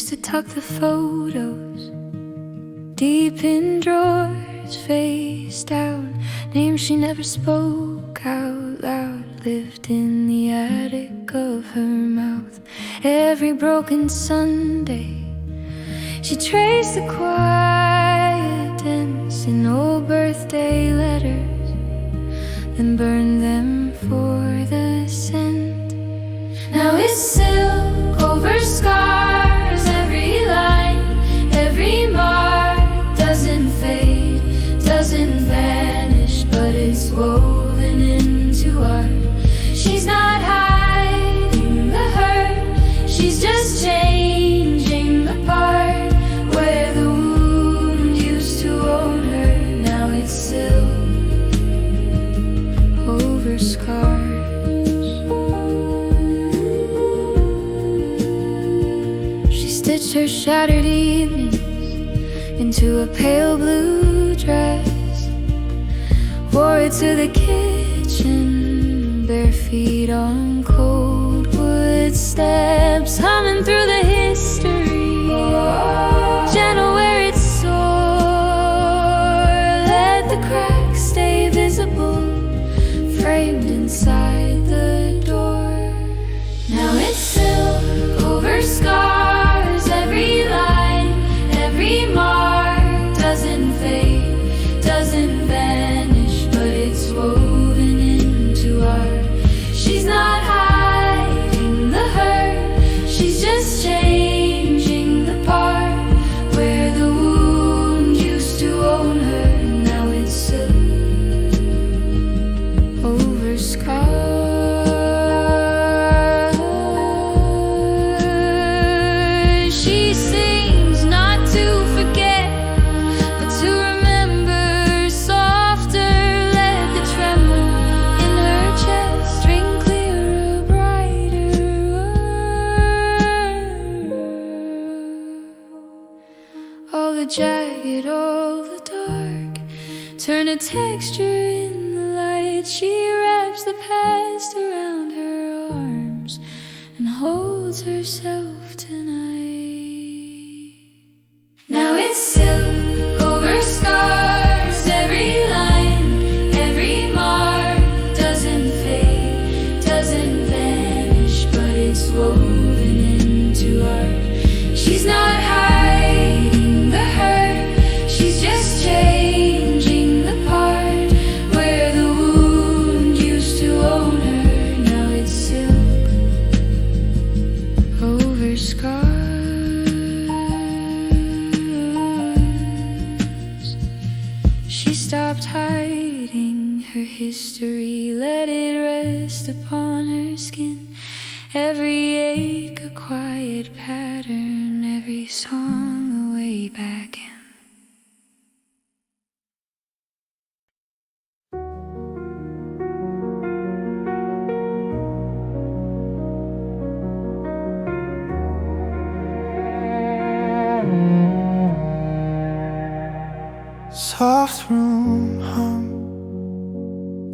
used to tuck the photos deep in drawers, face down. Names she never spoke out loud lived in the attic of her mouth. Every broken Sunday she traced the quiet dents in old birthday letters, then burned them for the scent. Now it's silk over scars, every line, every mark doesn't fade, doesn't vanish, but it's woven into art. She's not hiding the hurt, she's just changing the part where the wound used to own her. Now it's silk over scars. She stitched her shattered evenings into a pale blue dress, wore it to the kitchen, bare feet on cold wood steps, humming through the history, gentle where it's sore. Let the cracks stay visible, framed inside the door. Now it's silk over scars, every line, every mark doesn't fade, doesn't vanish, but it's woven into art. She's not hiding the hurt, she's just changing the part where the wound used to own her. Now it's silk over scars. She sings not to forget, but to remember softer. Let the tremor in her chest ring clearer, brighter. All the jagged, all the dark, turn a texture in the light. She wraps the past around her arms and holds herself tonight. Now it's silk over scars, every line, every mark doesn't fade, doesn't vanish, but it's woven into art. She's not hiding the hurt, she's just changing the part where the wound used to own her. Now it's silk over scars. She stopped hiding her history, let it rest upon her skin. Every ache a quiet pattern, every song a way back in. Soft room hum,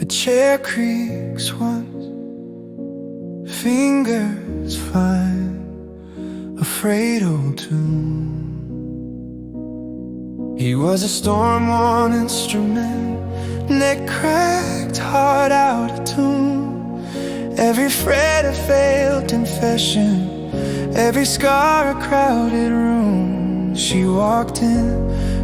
a chair creaks once, fingers find a frail tune. He was a storm-worn instrument, neck cracked, heart out of tune. Every fret a failed confession, every scar a crowded room. She walked in,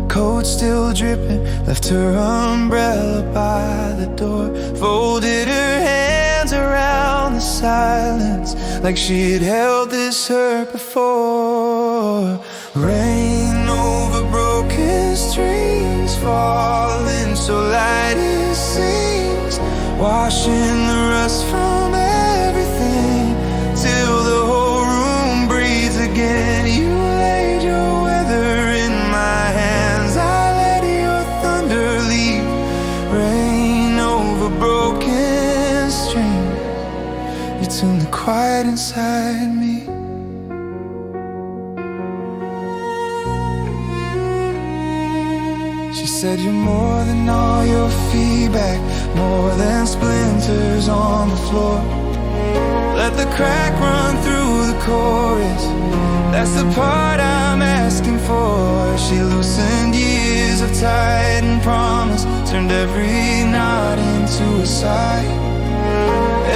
coat still dripping, left her umbrella by the door, folded her hands around the silence like she had held this hurt before. Rain over broken streets, falling so light it seems, washing the rust from everything till the whole room breathes again. You laid your weather in my hands, I let your thunder leave. Rain over broken streams, you tuned the quiet inside me. She said you're more than all your feedback, more than splinters on the floor. Let the crack run through the chorus. That's the part I'm asking for. She loosened years of tight and promise, turned every knot into a sigh.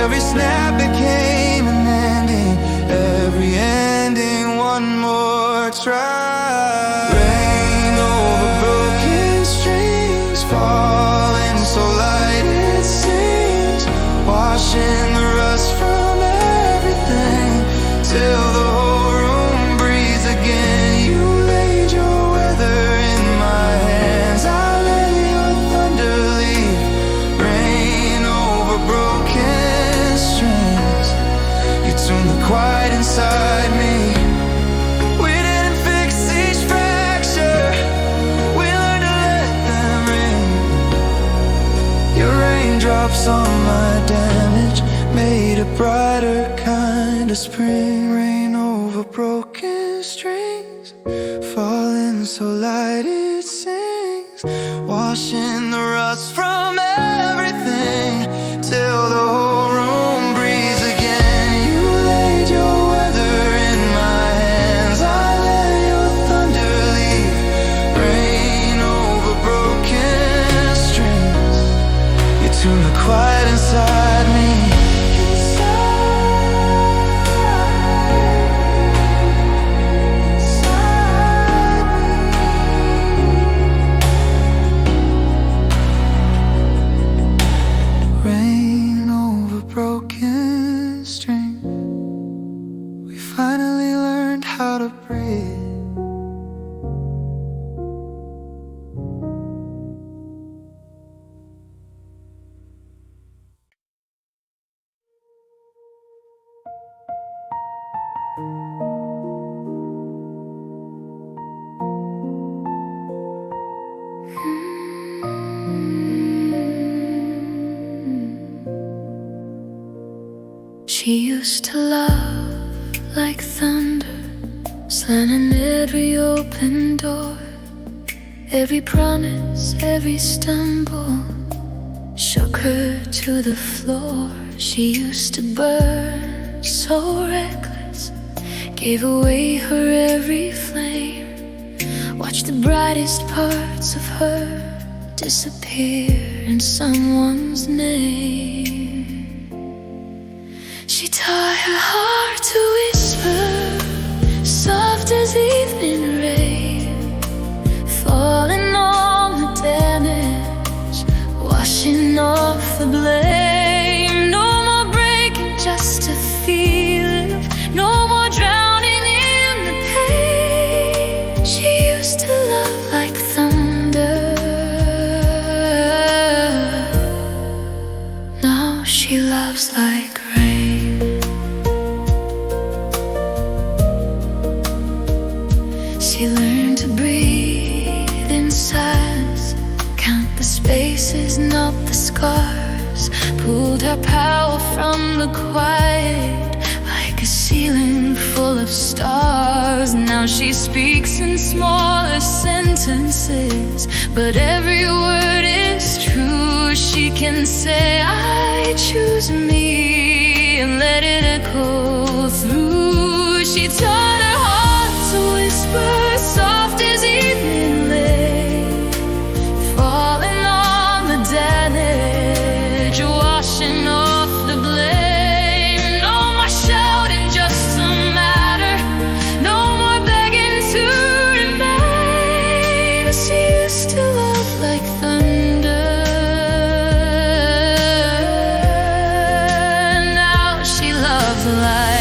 Every snap became an ending, every ending one more try. Rain over broken strings, falling so light it seems, washing the rust from everything till the whole room breathes again. You laid your weather in my hands, I let your thunder leave. Rain over broken strings, you tuned the quiet inside me. We didn't fix each fracture, we learned to let them ring. Your raindrops on my damage made a brighter kind of spring. Rain over broken strings, falling so light it sings, washing the rust from everything till the whole room breathes again. You laid your weather in my hands, I let your thunder leave. Rain over broken strings, you tune the quiet inside me. Rain over broken strings, we finally learned how to breathe. She used to love like thunder, slamming every open door. Every promise, every stumble shook her to the floor. She used to burn so reckless, gave away her every flame. Watch the brightest parts of her disappear in someone's name. She taught her heart to whisper, soft as evening rain, falling on the damage, washing off the blame. No more breaking just to feel it, no more drowning in the pain. She used to love like thunder, now she loves like rain. She learned to breathe in silence, count the spaces, not the scars. Pulled her power from the quiet like a ceiling full of stars. Now she speaks in smaller sentences, but every word is true. She can say, I choose me, and let it echo through. She taught her heart to whisper, soft as evening rain, falling on the damage, washing off the blame. No more shouting just to matter, no more begging to remain. She used to love like thunder, now she loves like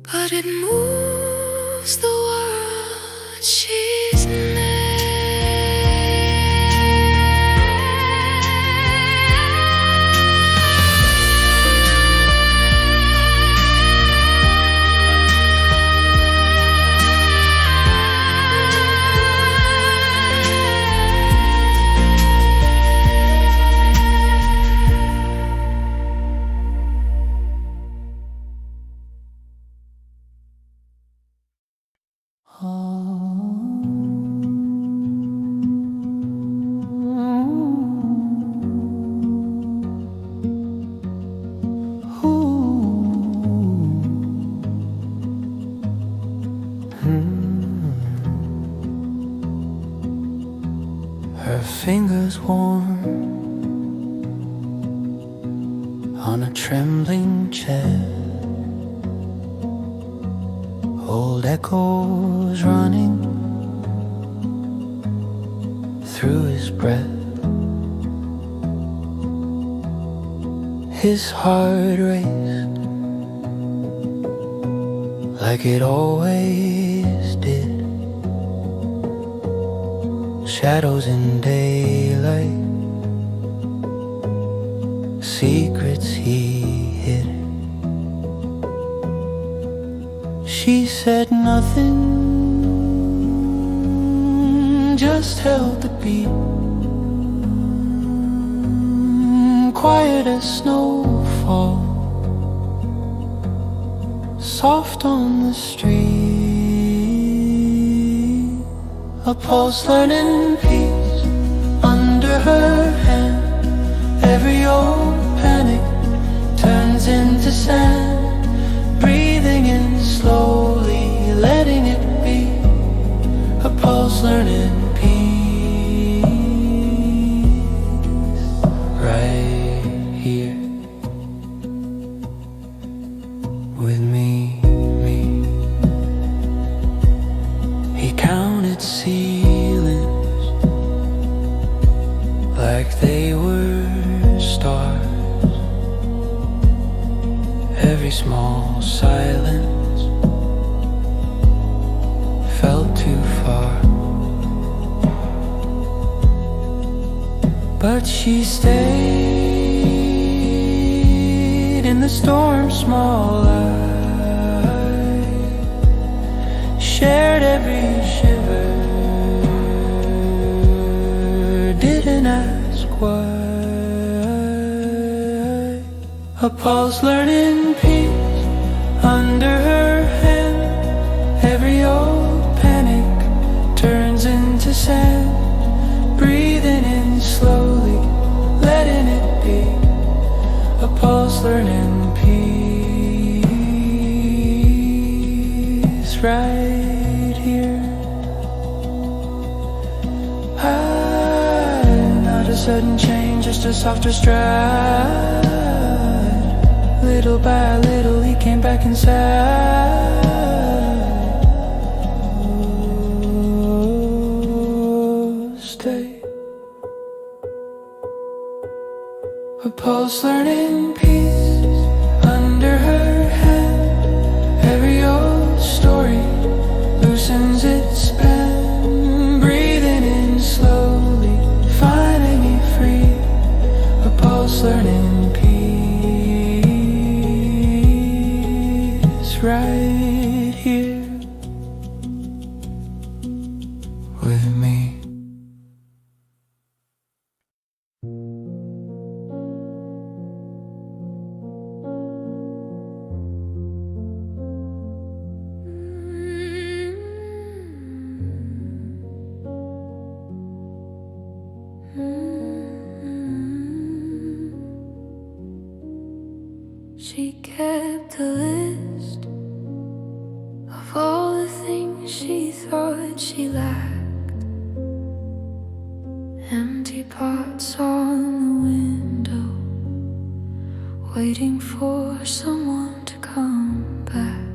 but it moves the world she's made. Her fingers warm on a trembling chest, old echoes running through his breath. His heart raced like it always did. Shadows in daylight, secrets he hid. She said nothing, just held the beat, quiet as snowfall, soft on the street. A pulse learning peace under her hand. Every old panic turns into sand. Breathing in slowly, letting it be. A pulse learning peace right here with me. He counted ceilings like they were stars. Every small silence felt too far, but she stayed in the storm's small light, shared every shiver, didn't ask why. A pulse learning peace under her hand. Every old panic turns into sand. Breathing in slowly, letting it be. A pulse learning peace right here. Not a sudden change, just a softer stride. Little by little he came back inside. Oh, stay. A pulse learning peace under her hand. Every old story loosens its span. Breathing in slowly, finding me free. A pulse learning peace right here with me. She kept a list of all the things she thought she lacked. Empty pots on the window, waiting for someone to come back.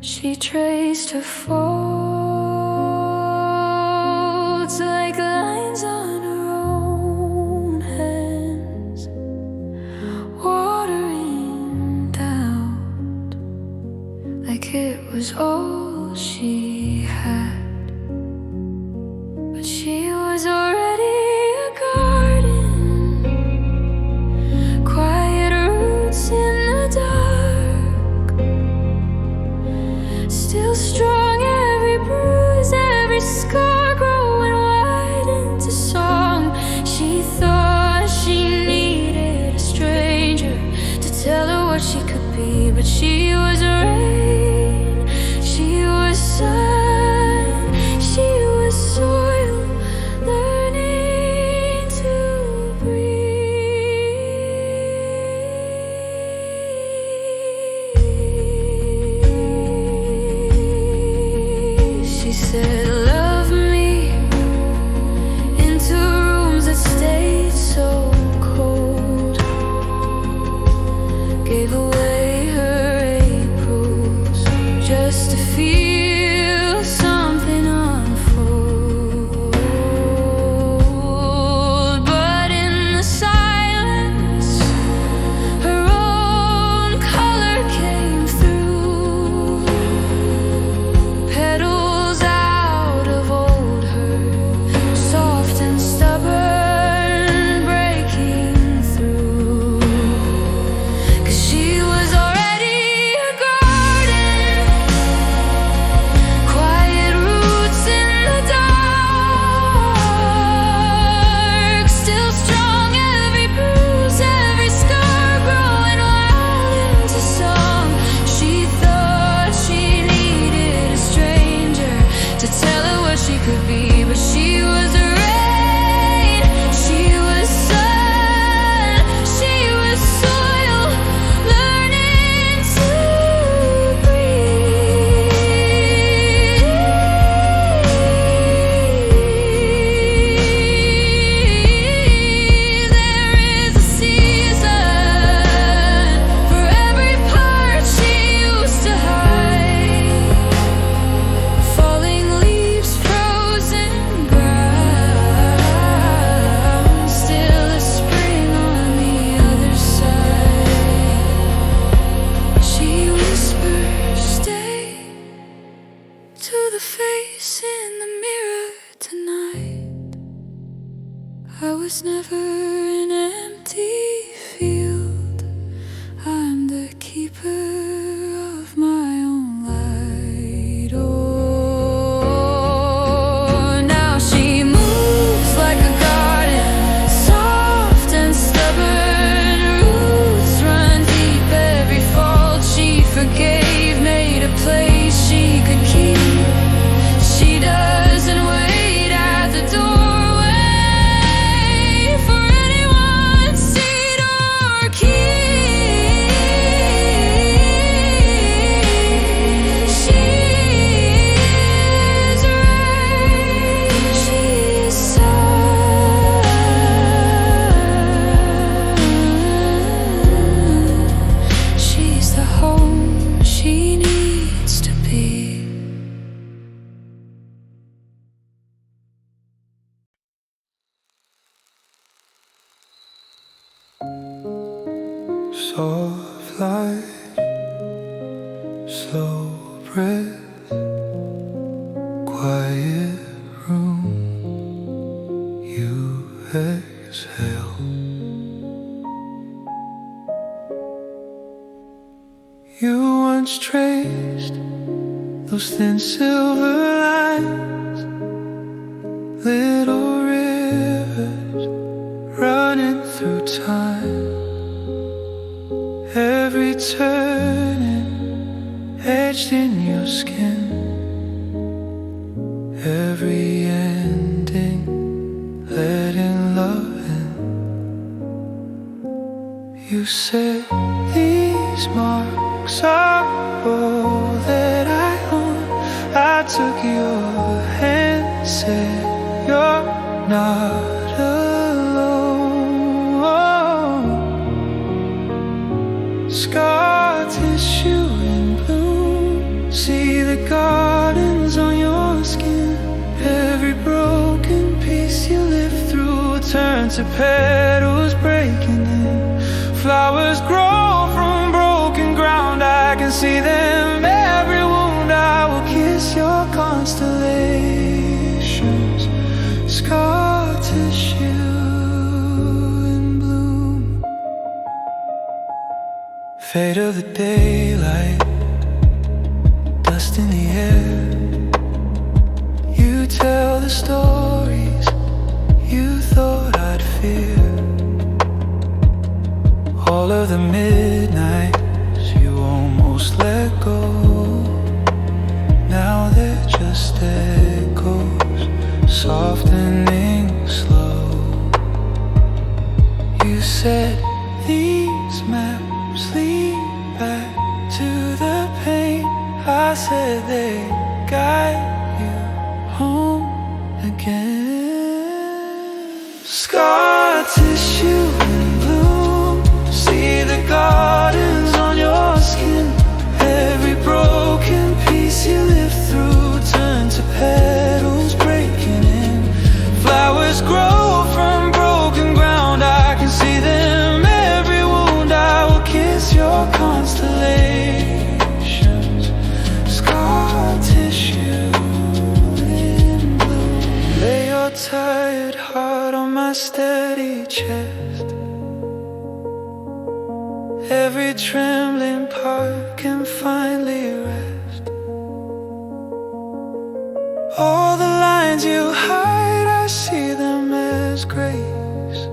She traced her faults like lines on her own hands, watering down it was all she had, but she was already a garden, quiet roots in the dark, still strong, every bruise, every scar growing wide into song. She thought she needed a stranger to tell her what she could be, but she was rain, she was sun, she was soil, learning to breathe. She said, love me, into rooms that stayed so cold, gave away her Aprils just to feel something unfold. But in the silence, her own color came through, petals out of old hurt, soft and stubborn, breaking through. 'Cause she was already a garden, quiet roots in the dark, still strong, every bruise, every scar growing wild into song. She thought she needed a stranger to tell her what she could be, but she was rain, she was sun, she was soil, learning to breathe. There is a season for every part she used to hide, falling leaves, frozen ground, still a spring on the other side. She whispers, stay, to the face in the mirror tonight. I was never an empty field, I'm the keeper of my own light. Oh, now she moves like a garden, soft and stubborn, roots run deep, every fault she forgave, made a place she could keep. She doesn't wait at the doorway for anyone's seat or key. She is rain, she is sun, she's the home she needs to be. Soft light, slow breath, quiet room, you exhale. You once traced those thin silver lines, little rivers running through time. Every turning etched in your skin, every ending letting love in. You said these marks are all that I own. I took your hand, said you're not alone. Scar tissue in bloom, see the gardens on your skin. Every broken piece you live through turn to petals breaking in. Flowers grow from broken ground, I can see them everywhere. Fate of the daylight, dust in the air. You tell the stories you thought I'd fear. All of the midnights you almost let go. Now they're just echoes, softening slow. You said these maps lead back to the pain. I said they guide you home again. Scar tissue in bloom, see the gardens on your skin. Every broken piece you live through turn to petals breaking in. Flowers grow from broken ground, I can see them. Every wound I will kiss your constellations. Scar tissue in bloom. Lay your tired heart on my steady chest. Every trembling part can finally rest. All the lines you hide, I see them as grace.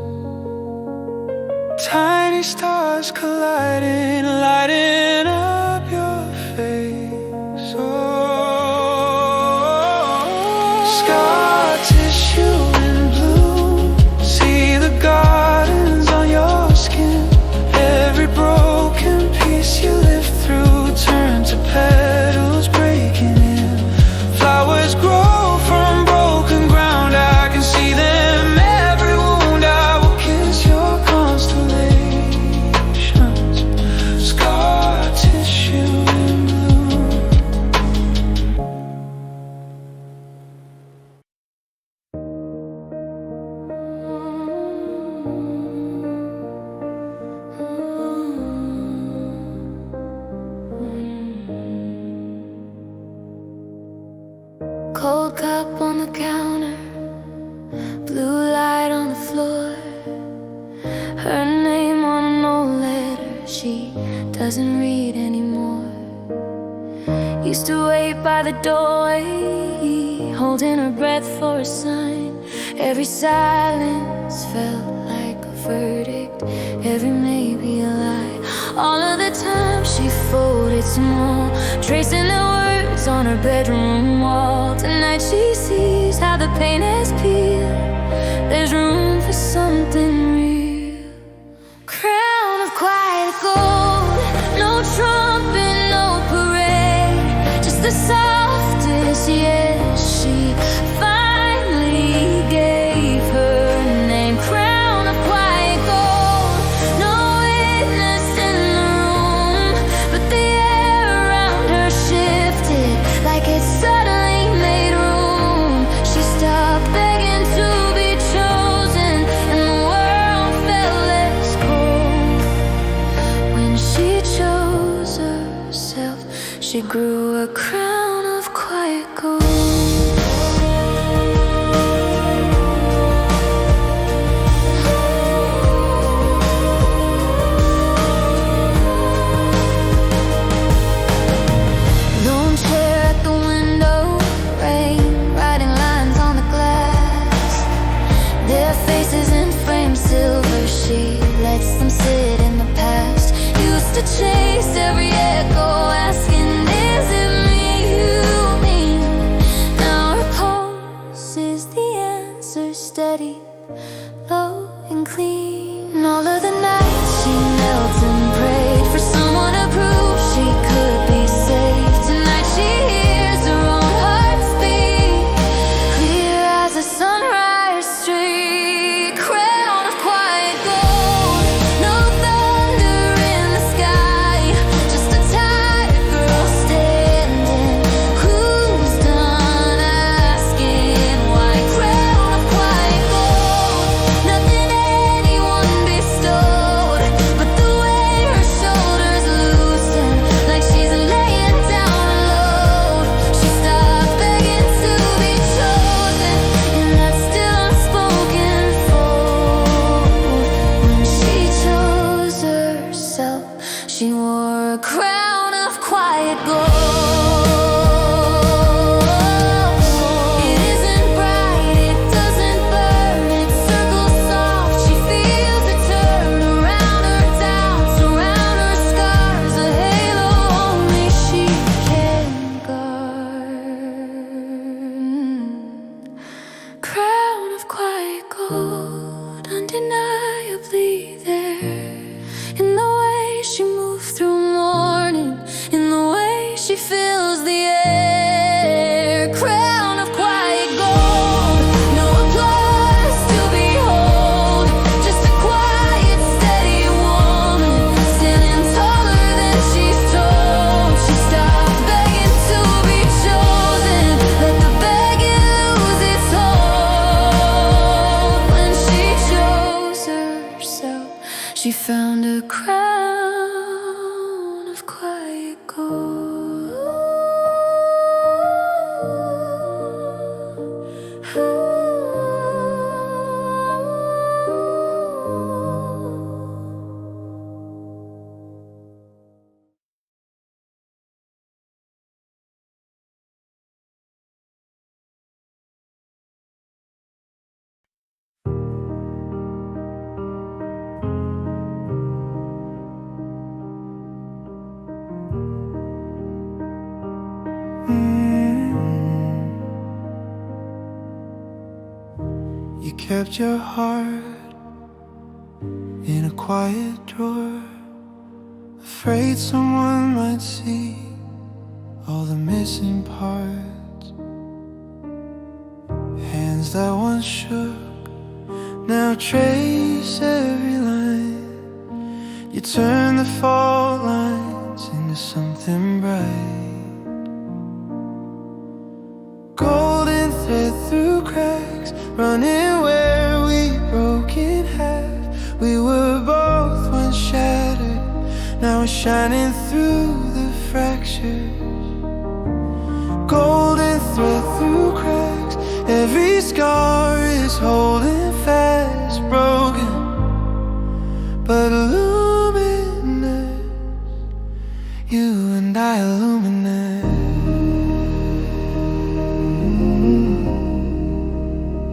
Tiny stars colliding, lighting up your face. Oh, scar tissue in bloom, see the gardens on your skin. Every broken piece you live through turn to petals breaking in. Flowers grow from broken ground, I can see them. Every wound I will kiss your constellations. Scar tissue in bloom. Cold cup on the counter, blue light on the floor. Her name on an old letter she doesn't read anymore. Used to wait by the doorway, holding her breath for a sign. Every silence felt like a verdict, every maybe a lie. All of the time she folded small, tracing the words on her bedroom wall. Tonight she sees how the pain has peeled. There's room for something real. Crown of quiet gold, no trumpet, no parade, just the softest yes she finally gave her name. Crown of quiet gold, no witness in the room, but the air around her shifted like it suddenly made room. She stopped begging to be chosen, and the world felt less cold. When she chose herself, she grew a crown of quiet gold. Lone chair at the window, rain writing lines on the glass. Their faces in framed silver, she lets them sit in the past. Used to chase every echo, asking, is it me you mean? Now her pulse is the answer, steady, low and clean. All of the nights she knelt and prayed for someone to prove she could be safe. Tonight she hears her own heart speak, clear as a sunrise streak. Crown of quiet gold, no thunder in the sky, just a quiet gold. It isn't bright, it doesn't burn, it circles soft. She feels it turn around her doubts, around her scars, a halo only she can guard. Crown of quiet gold, undeniably there, in the way she moves through morning, in the way she fills the air. Crown of quiet gold, no applause to behold, just a quiet, steady woman, standing taller than she's told. She stopped begging to be chosen, let the begging lose its hold. When she chose herself, she found a crown of quiet gold. You kept your heart in a quiet drawer, afraid someone might see all the missing parts. Hands that once shook now trace every line. You turn the fault lines into something bright. Golden thread through cracks, running where we broke in half. We were both once shattered, now we're shining through the fractures. Golden thread through cracks, every scar is holding fast, broken but luminous. You and I illuminate.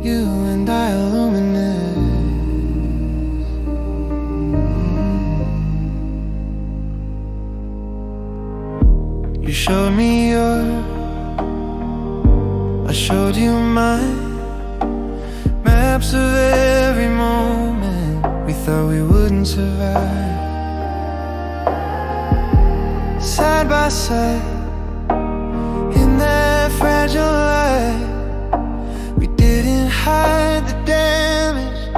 You and I illuminate. You showed me yours, I showed you mine. Maps of every moment we thought we wouldn't survive. Side by side, in that fragile light, we didn't hide the damage,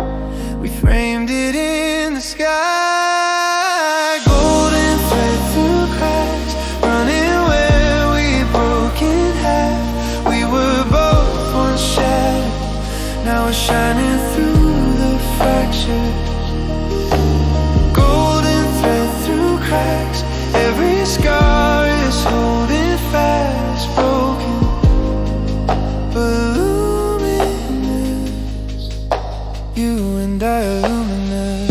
we framed it in the sky. Golden thread through cracks, running where we broke in half. We were both once shattered, now we're shining through the fractures. Golden thread through cracks, every scar is holding fast, broken but luminous. You and I illuminate.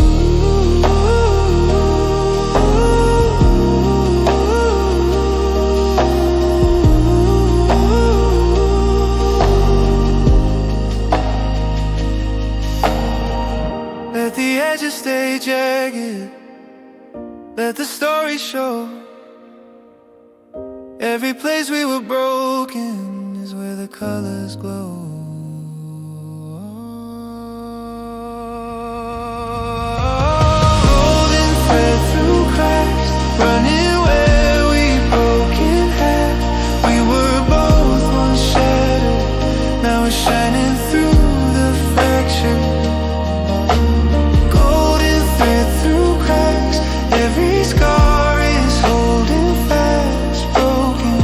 Let the edges stay jagged, let the story show. Every place we were broken is where the colors glow. Golden thread through cracks, running where we broke in half. We were both once shattered, now we're shining through the fractures. Golden thread through cracks, every scar is holding fast, broken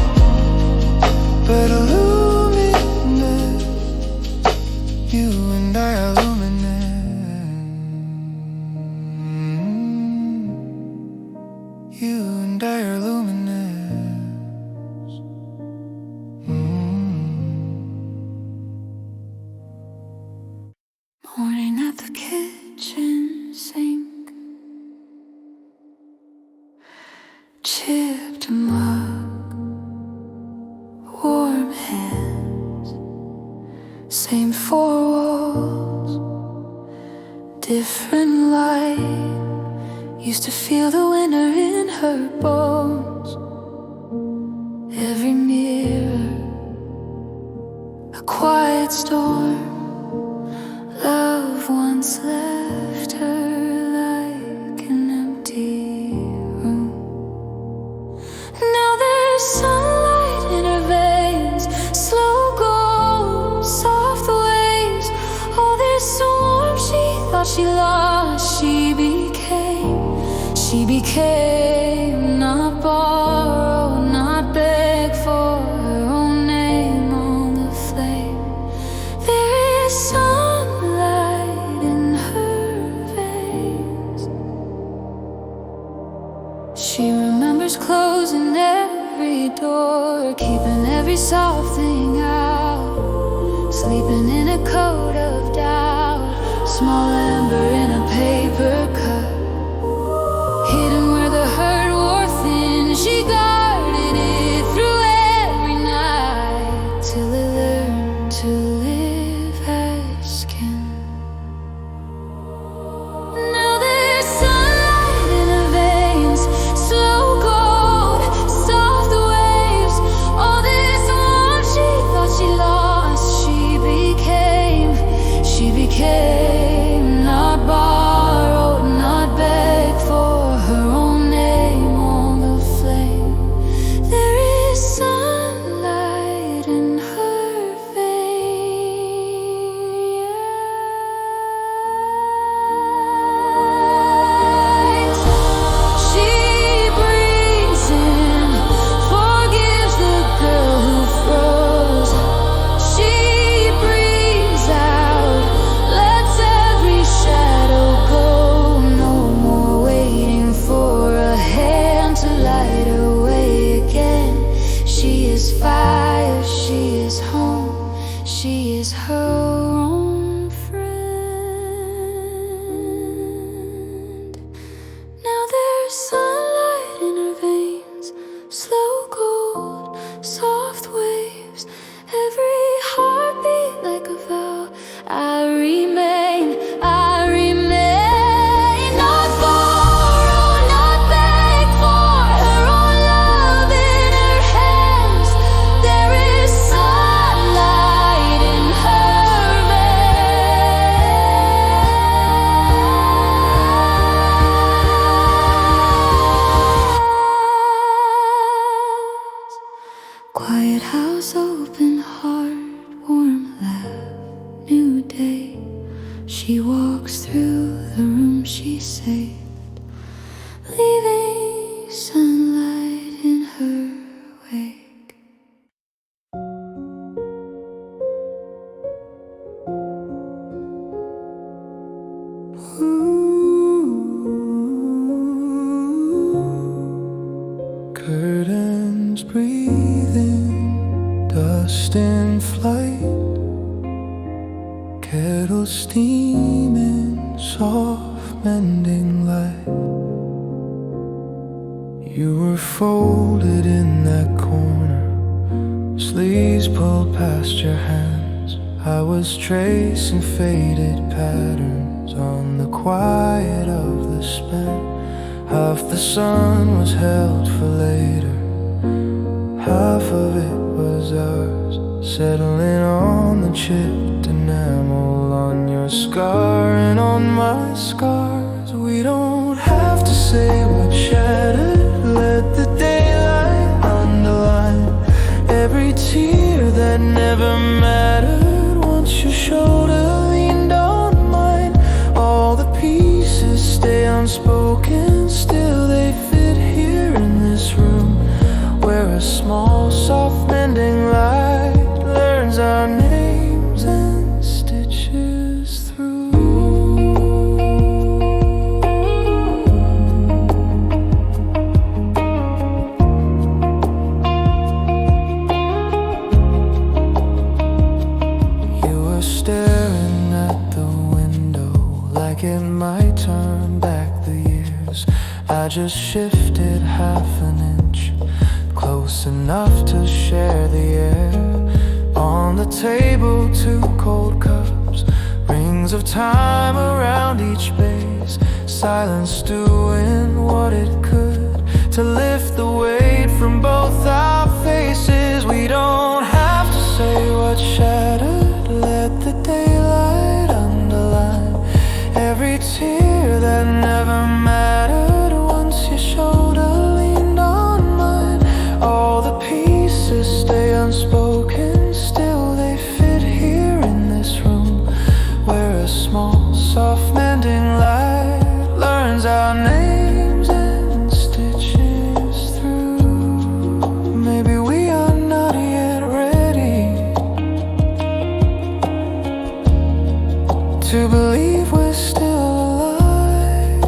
but luminous. different light. Used to feel the winter in her bones. Every mirror, a quiet storm. Love once left her like an empty room. Now there's sunlight in her veins, slow gold, soft waves. All this warmth she thought she lost, she became not borrowed, not begged for, her own name on the flame. There is sunlight in her veins. She remembers closing every door, keeping every soft thing out, sleeping in a coat of doubt, small ember in a paper cup. Hidden where the hurt wore thin, she guarded it through every night, till it learned to live as skin. Now there's sunlight in her veins, slow gold, soft waves. All this warmth she thought she lost, she became not borrowed, not begged for, her own name on the flame. There is sunlight in her veins. She breathes in, forgives the girl who froze. She breathes out, lets every shadow go. No more waiting for a hand to light her way again. She is fire, she is home, she is her own friend. Now there's sunlight in her veins, slow gold, soft waves. Every heartbeat like a vow. I remain, not borrowed, not begged for, her own love in her hands. There is sunlight in her veins. Quiet house, open heart, warm laugh, new day. She walks through the room she saved, leaving sunlight in her wake. Curtains breathing, dust in flight, kettle steaming, soft mending light. You were folded in that corner, sleeves pulled past your hands. I was tracing faded patterns on the quiet of the span. Half the sun was held for later, half of it was ours, settling on the chipped enamel on your scar and on my scars. We don't have to say what shattered, let the daylight underline every tear that never mattered. Once your shoulder leaned on mine, all the pieces stay unspoken, still they fit here in this room, where a small soft mending light learns our names and stitches through. You were staring at the window like it might turn back the years. I just shifted half an inch, close enough to share the air. On the table, 2 cold cups, rings Hands of time around each base, silence doing what it could to lift the weight from both our faces. We don't have to say what's shattered, let the daylight underline every tear that never mattered. Once your shoulder leaned on mine, all the pieces stay unspoken, still they fit here in this room, where a small, soft mending light learns our names and stitches through. Maybe we are not yet ready to believe we're still alive,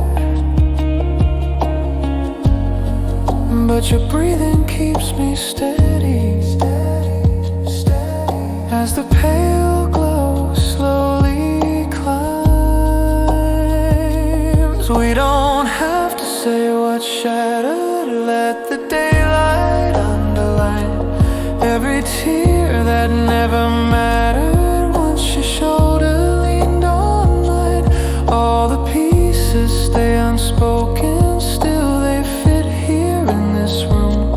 but your breathing keeps me steady, as the pale glow slowly climbs. We don't have to say what's shattered, let the daylight underline every tear that never mattered. Once your shoulder leaned on mine, all the pieces stay unspoken, still they fit here in this room,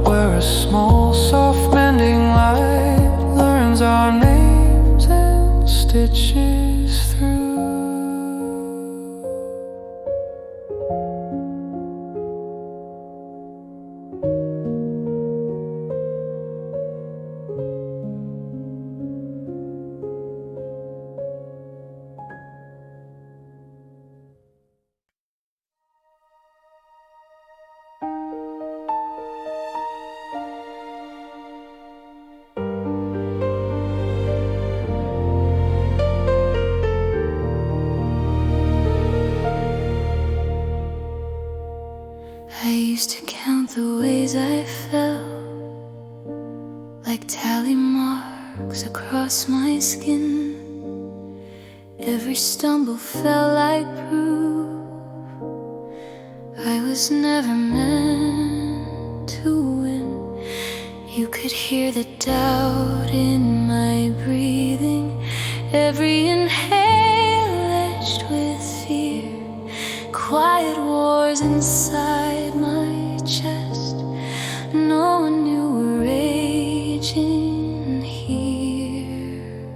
where a small, soft mending light learns our names and stitches through. I used to count the ways I fell, like tally marks across my skin. Every stumble felt like proof I was never meant to win. You could hear the doubt in my breathing, every inhale edged with fear. Quiet wars inside my chest, no one knew were raging here.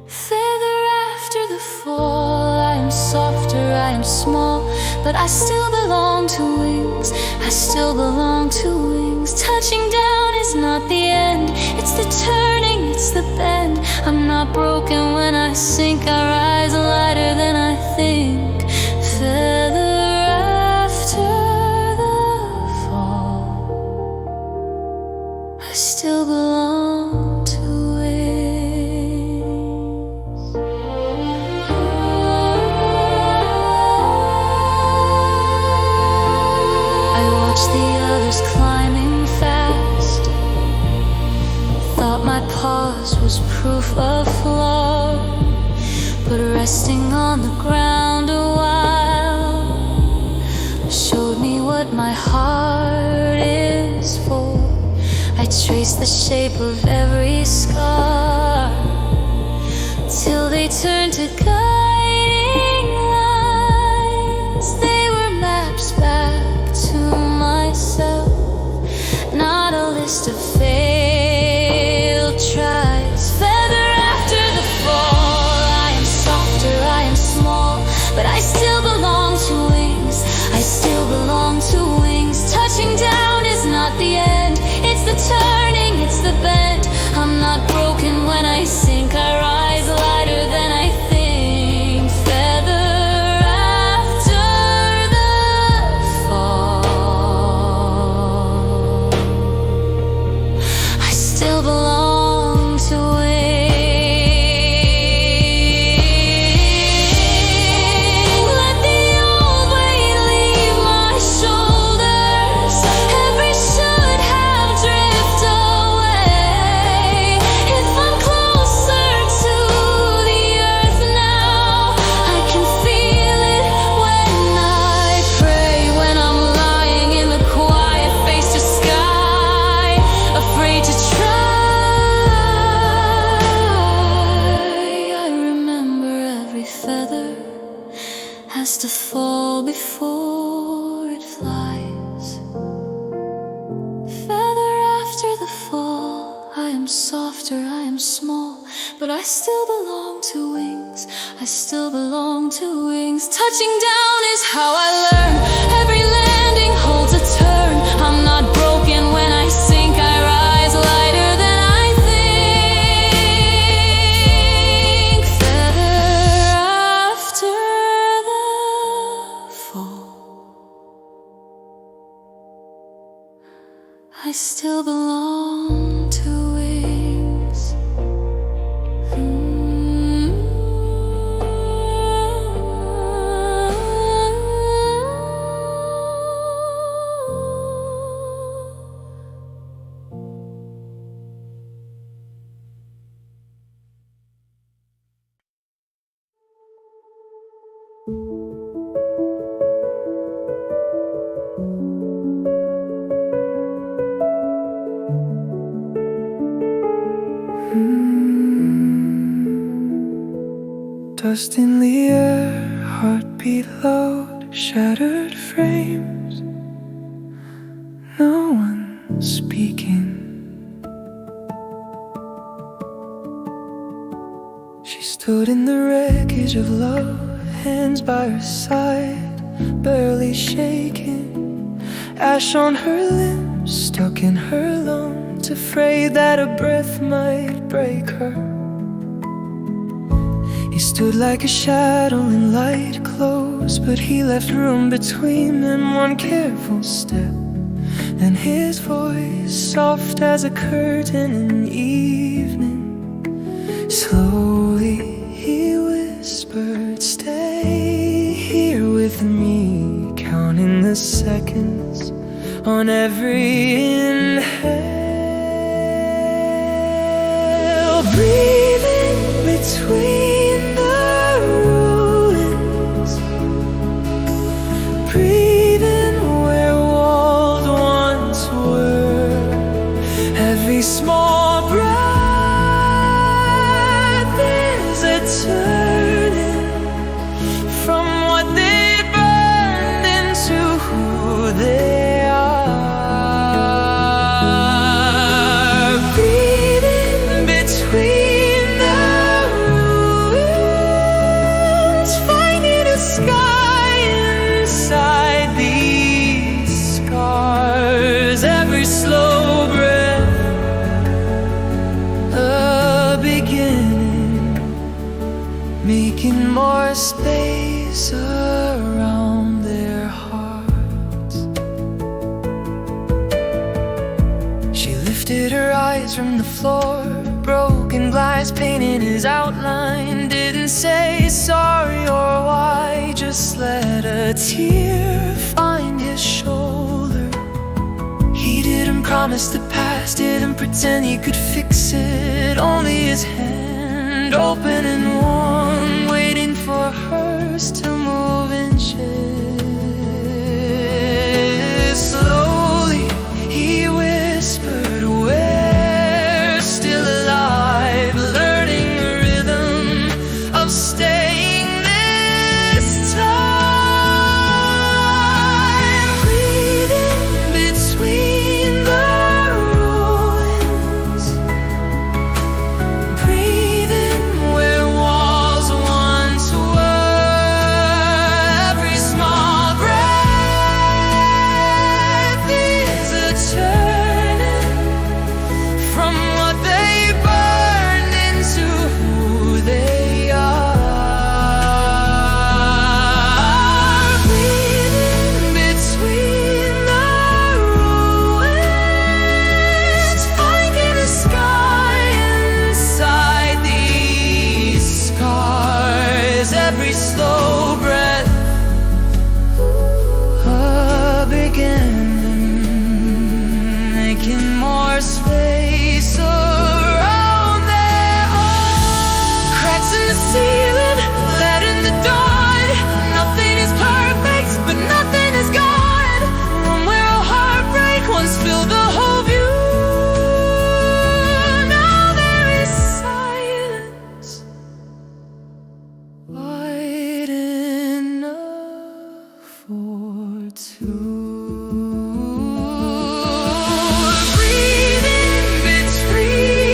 Feather after the fall, I am softer, I am small, but I still belong to wings, I still belong to wings. Touching down is not the end, it's the turning, it's the bend. I'm not broken when I sink, I rise lighter than I think. Feather after the fall, I still belong to wings. I watched the others climbing fast, thought my pause was proof of flaw, but resting on the ground a while showed me what my heart is for. I traced the shape of every scar till they turned to guiding lines. They were maps back to myself, not a list of failed tries. Feather after the fall, I am softer, I am small, but I still belong to wings, I still belong to wings. Touching down is not the end, it's the turning, it's the bend. I'm not broken when I sink, I rise lighter than I think. I am softer, I am small, but I still belong to wings. I still belong to wings. Touching down is how I learn. Every landing holds a turn. I'm not broken when I sink. I rise lighter than I think. Feather after the fall, I still belong to wings. Dust in the air, heartbeat loud, shattered frames. No one speaking. She stood in the wreckage of love, hands by her side, barely shaking. Ash on her lips, stuck in her lungs, afraid that a breath might break her. He stood like a shadow in light clothes, but he left room between them, one careful step. And his voice, soft as a curtain in evening, slowly he whispered, "Stay here with me," counting the seconds on every inhale, breathing between the ruins, breathing where walls once were. Every small breath is a turning from what they burned into who they are. Breathing between the ruins, finding a sky inside these scars. Every slow breath, a beginning, making more space around their hearts. She lifted her eyes from the floor, broken glass painted his outline. Didn't say sorry or why, just let a tear find his shoulder. He didn't promise the past, didn't pretend he could fix it. Only his hand, open and warm, waiting for hers to move inches. Slowly he whispered, "We're still alive, learning the rhythm of staying this time." Breathing between the ruins, breathing where walls once were. Every small breath is a turning from what they burned into who they are. Breathing between the ruins, finding a sky inside these scars. Every slow breath, a beginning, making more space around their own. Cracks in the ceiling, letting the dawn. Nothing is perfect, but nothing is gone. Room where a heartbreak once filled the whole view. Now there is silence, wide enough for two. Breathing between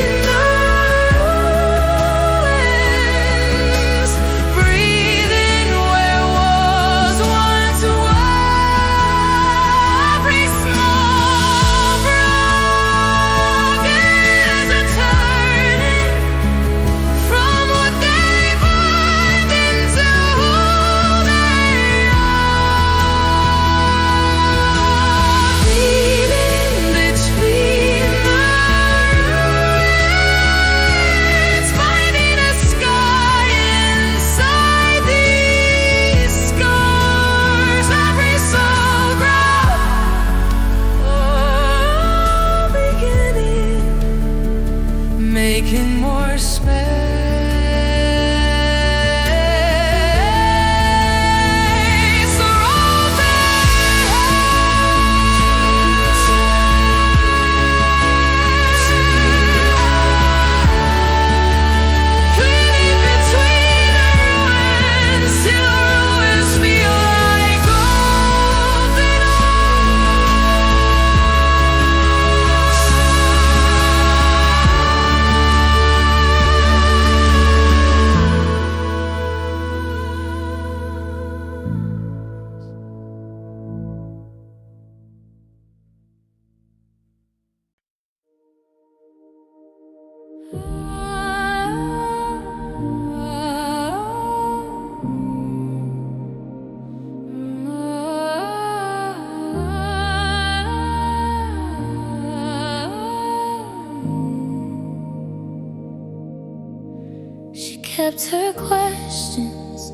She kept her questions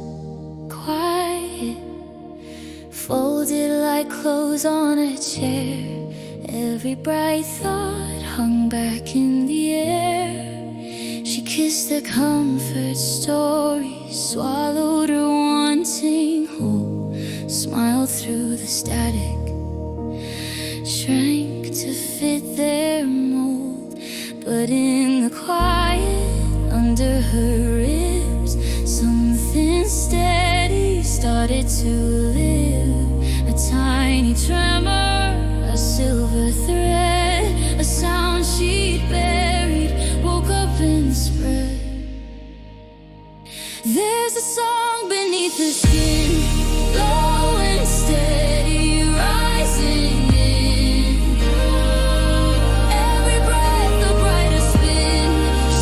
quiet, folded like clothes on a chair. Every bright thought hung back in the air. She kissed the comfort stories, swallowed her wanting whole, smiled through the static, shrank to fit their mold. But in the quiet under her ribs, something steady started to live. A tiny tremor, a silver thread, a sound she'd buried, woke up and spread. There's a song beneath the skin, low and steady, rising in. Every breath a brighter spin.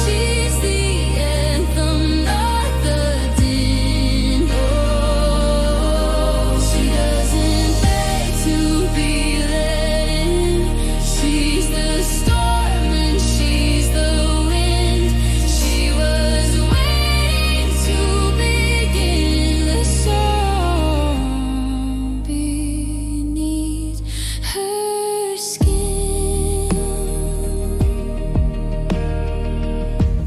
She's the anthem, not the din. Oh, she doesn't beg to be let in. She's the storm and she's the wind. She was waiting to begin the song beneath her skin.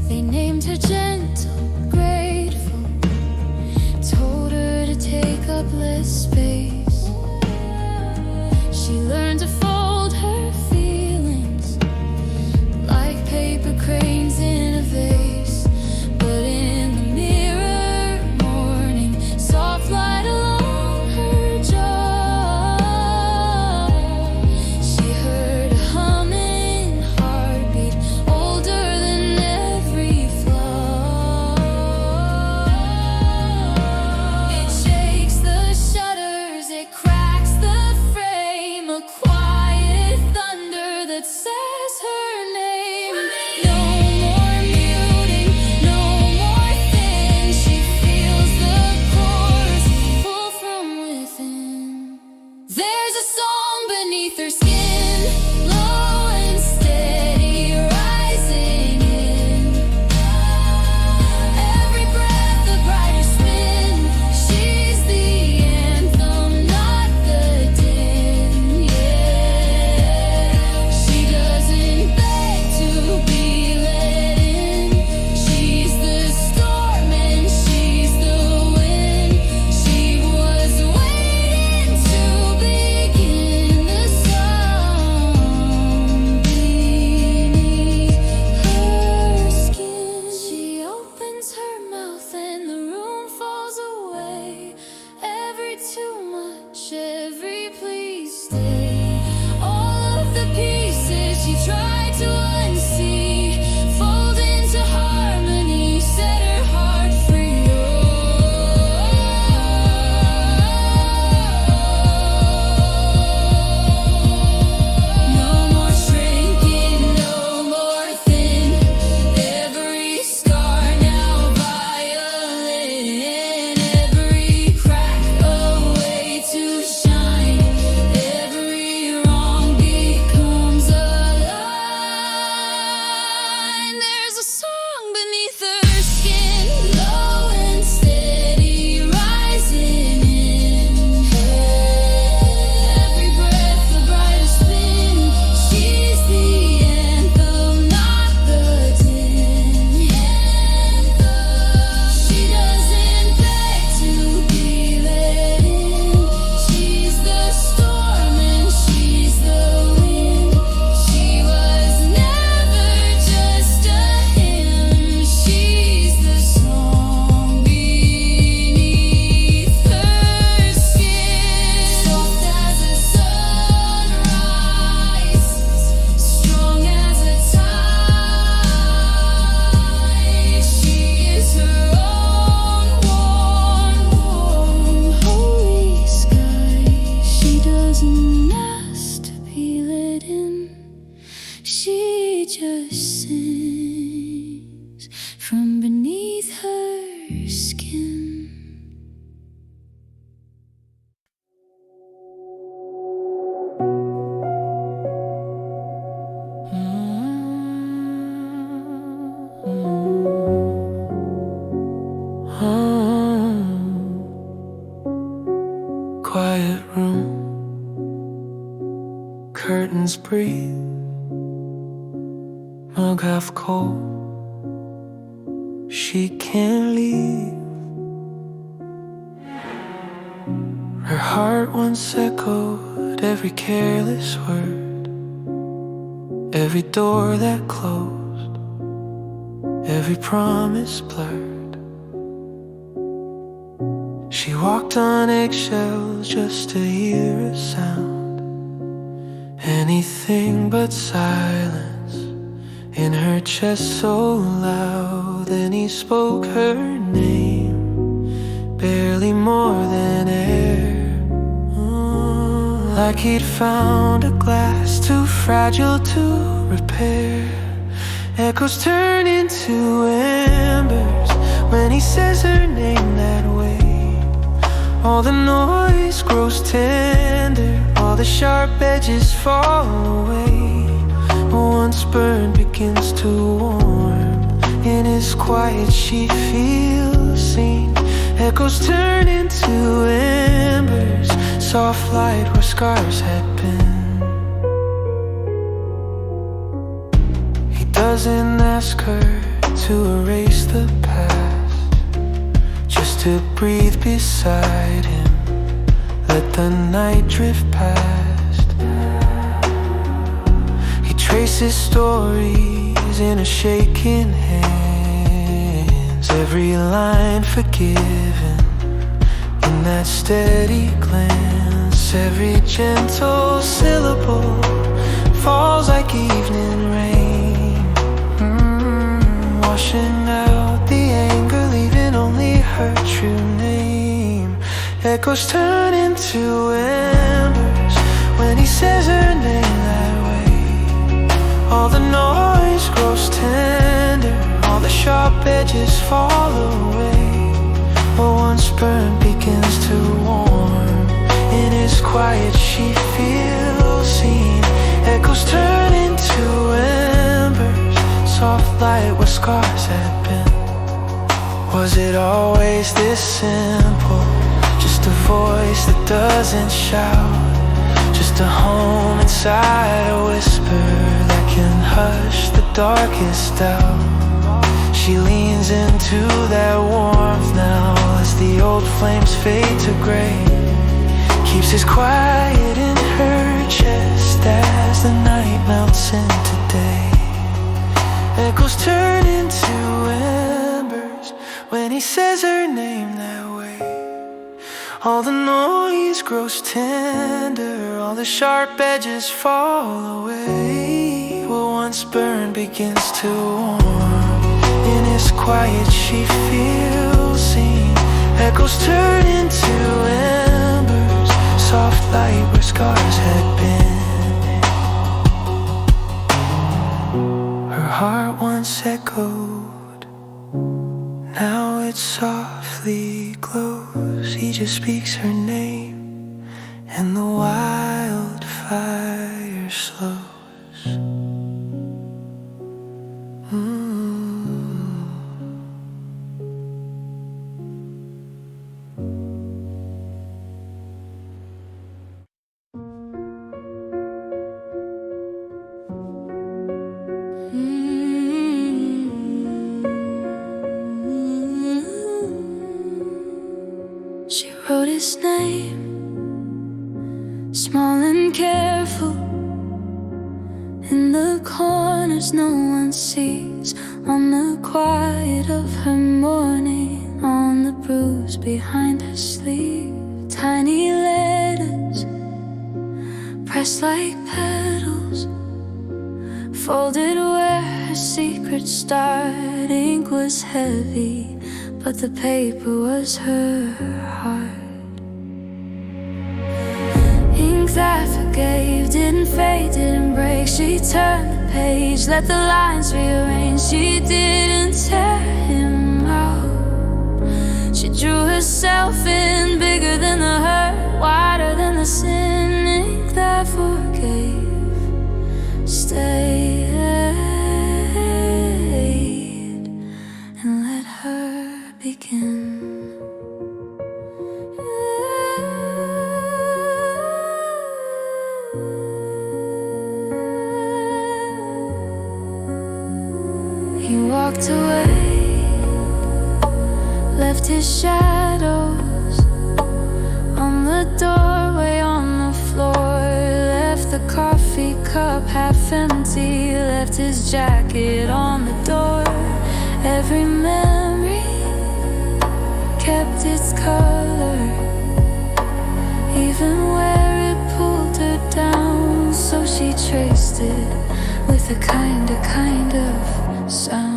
They named her gentle, grateful, told her to take up less space. She learned to fold her feelings like paper cranes in a vase. But in the mirror, morning, soft light along her jaw, she heard a humming heartbeat, older than every flaw. It shakes the shutters, it cracks the frame, a quiet thunder that says her name. No more muting, no more thin. She feels the chords pull from within. There's a song beneath her skin, low and steady, rising in. Every breath a brighter spin. She's the anthem, not the din. Yeah, she doesn't beg to be let in. She's the storm and she's the wind. She was waiting to begin the song beneath her skin. She opens her mouth and the room falls away. Every too much, every please stay. All of the pieces she tried to unsee fold into harmony, set her heart free. No more shrinking, no more thin. Every scar now violin. Every crack a way to shine. Every wrong becomes a line. There's a song beneath her skin, low and steady, rising in. Every breath a brighter spin. She's the anthem, not the din. She doesn't beg to be let in. She's the storm and she's the wind. She was never just a hymn. She's the song beneath her skin. Soft as a sunrise, strong as a tide. She is her own warm, holy sky. She doesn't ask to be let in. She just sings. breathe, mug half cold. She can't leave. Her heart once echoed every careless word, every door that closed, every promise blurred. She walked on eggshells just to hear a sound, anything but silence in her chest so loud. Then he spoke her name, barely more than air, like he'd found a glass too fragile to repair. Echoes turn into embers when he says her name that way. All the noise grows tender, all the sharp edges fall away. Once burned begins to warm, in his quiet she feels seen. Echoes turn into embers, soft light where scars had been. He doesn't ask her to erase the past, just to breathe beside him, let the night drift past. He traces stories in her shaking hands, every line forgiven in that steady glance. Every gentle syllable falls like evening rain, washing out the anger, leaving only her true name. Echoes turn into embers when he says her name that way. All the noise grows tender, all the sharp edges fall away. What once burned begins to warm, in his quiet she feels seen. Echoes turn into embers, soft light where scars had been. Was it always this simple? Just a voice that doesn't shout, just a home inside a whisper that can hush the darkest doubt. She leans into that warmth now as the old flames fade to gray. Keeps his quiet in her chest as the night melts into day. Echoes turn into embers when he says her name that way. All the noise grows tender, all the sharp edges fall away. What once burned begins to warm, in his quiet she feels seen. Echoes turn into embers, soft light where scars had been. Her heart once echoed, now it softly glows. He just speaks her name and the wildfire slows. She wrote his name, small and careful, in the corners no one sees, on the quiet of her morning, on the bruise behind her sleeve. Tiny letters, pressed like petals, folded where her secret started. Ink was heavy, but the paper was her heart. Ink that forgave, didn't fade, didn't break. She turned the page, let the lines rearrange. She didn't tear him out. She drew herself in, bigger than the hurt, wider than the sin. Ink that forgave, stayed and let her begin. He walked away, left his shadows on the doorway, on the floor. Left the coffee cup half empty, left his jacket on the door. Every memory kept its color, even where it pulled her down. So she traced it with a kind of sound.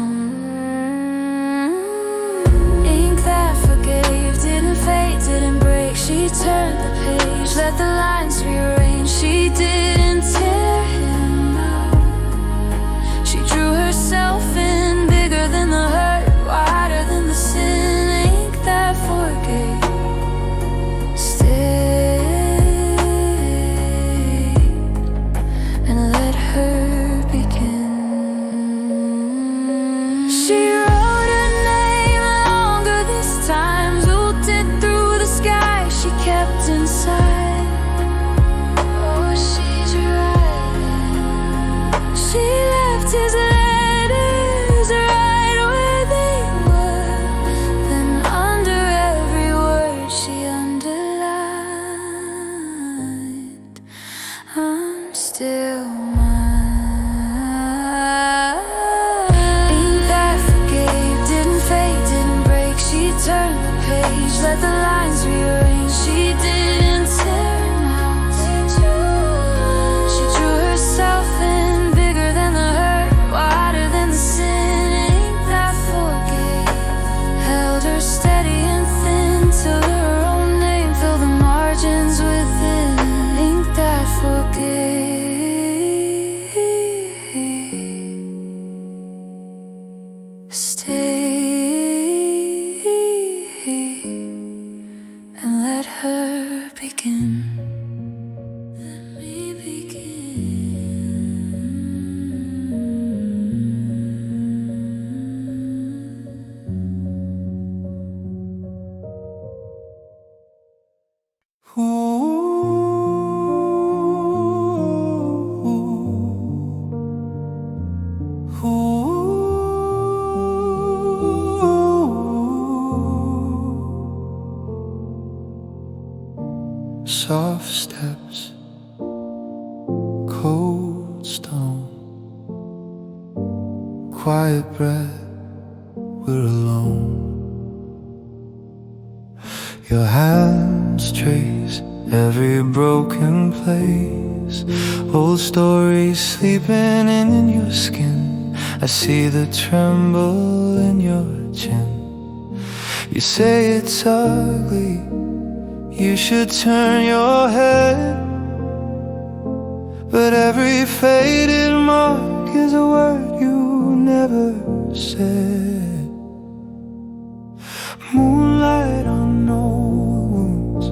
Ink that forgave, didn't fade, didn't break. She turned the page, let the lines rearrange. She didn't tear him out. She drew herself in, bigger than the hurt, wider than the sin. Ink that forgave, she wrote her name longer this time, ruled it through the sky. She kept inside. Oh, she's right. She left his letters right where they were. Then under every word she underlined, I'm still mine. Turned the page, let the lines rearrange. She didn't tear him out. She drew herself in, bigger than the hurt, wider than the sin. Ink that forgave held her steady and thin, till her own name filled the margins within. Ink that forgave, stay and let her begin. Let me begin. Soft steps, cold stone, quiet breath, we're alone. Your hands trace every broken place, old stories sleeping in your skin. I see the tremble in your chin. You say it's ugly, you should turn your head, but every faded mark is a word you never said. Moonlight on old wounds,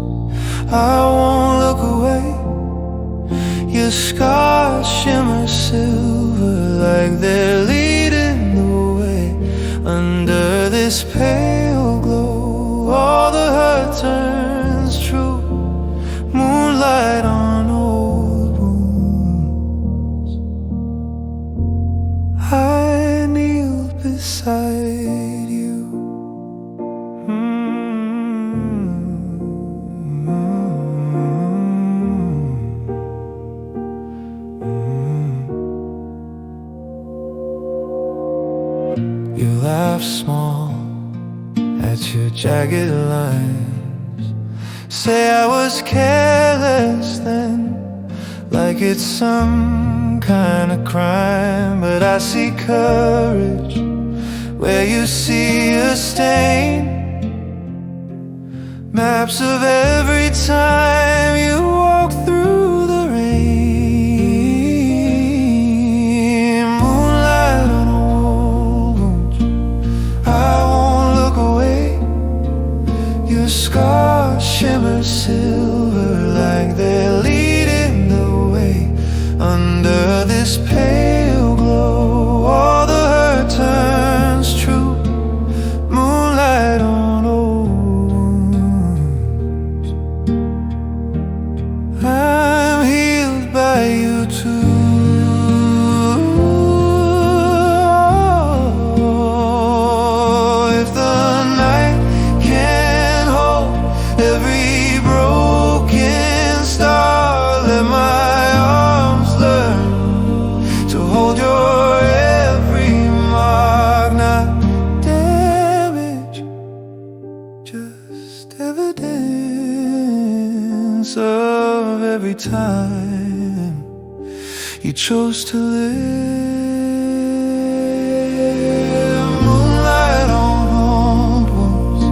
I won't look away. Your scars shimmer silver like they're leading the way. Under this pale glow, all the hurt turns true. Moonlight on old wounds, I kneel beside you. You laugh small at your jagged lines, say I was careless then, like it's some kind of crime. But I see courage where you see a stain, maps of every time you walk through the rain. Moonlight on old wounds, I won't look away. Your scars shimmer silver like they're leading the way. Under this pale glow, all the hurt turns true. Moonlight on old wounds, I he chose to live. Moonlight on old wounds,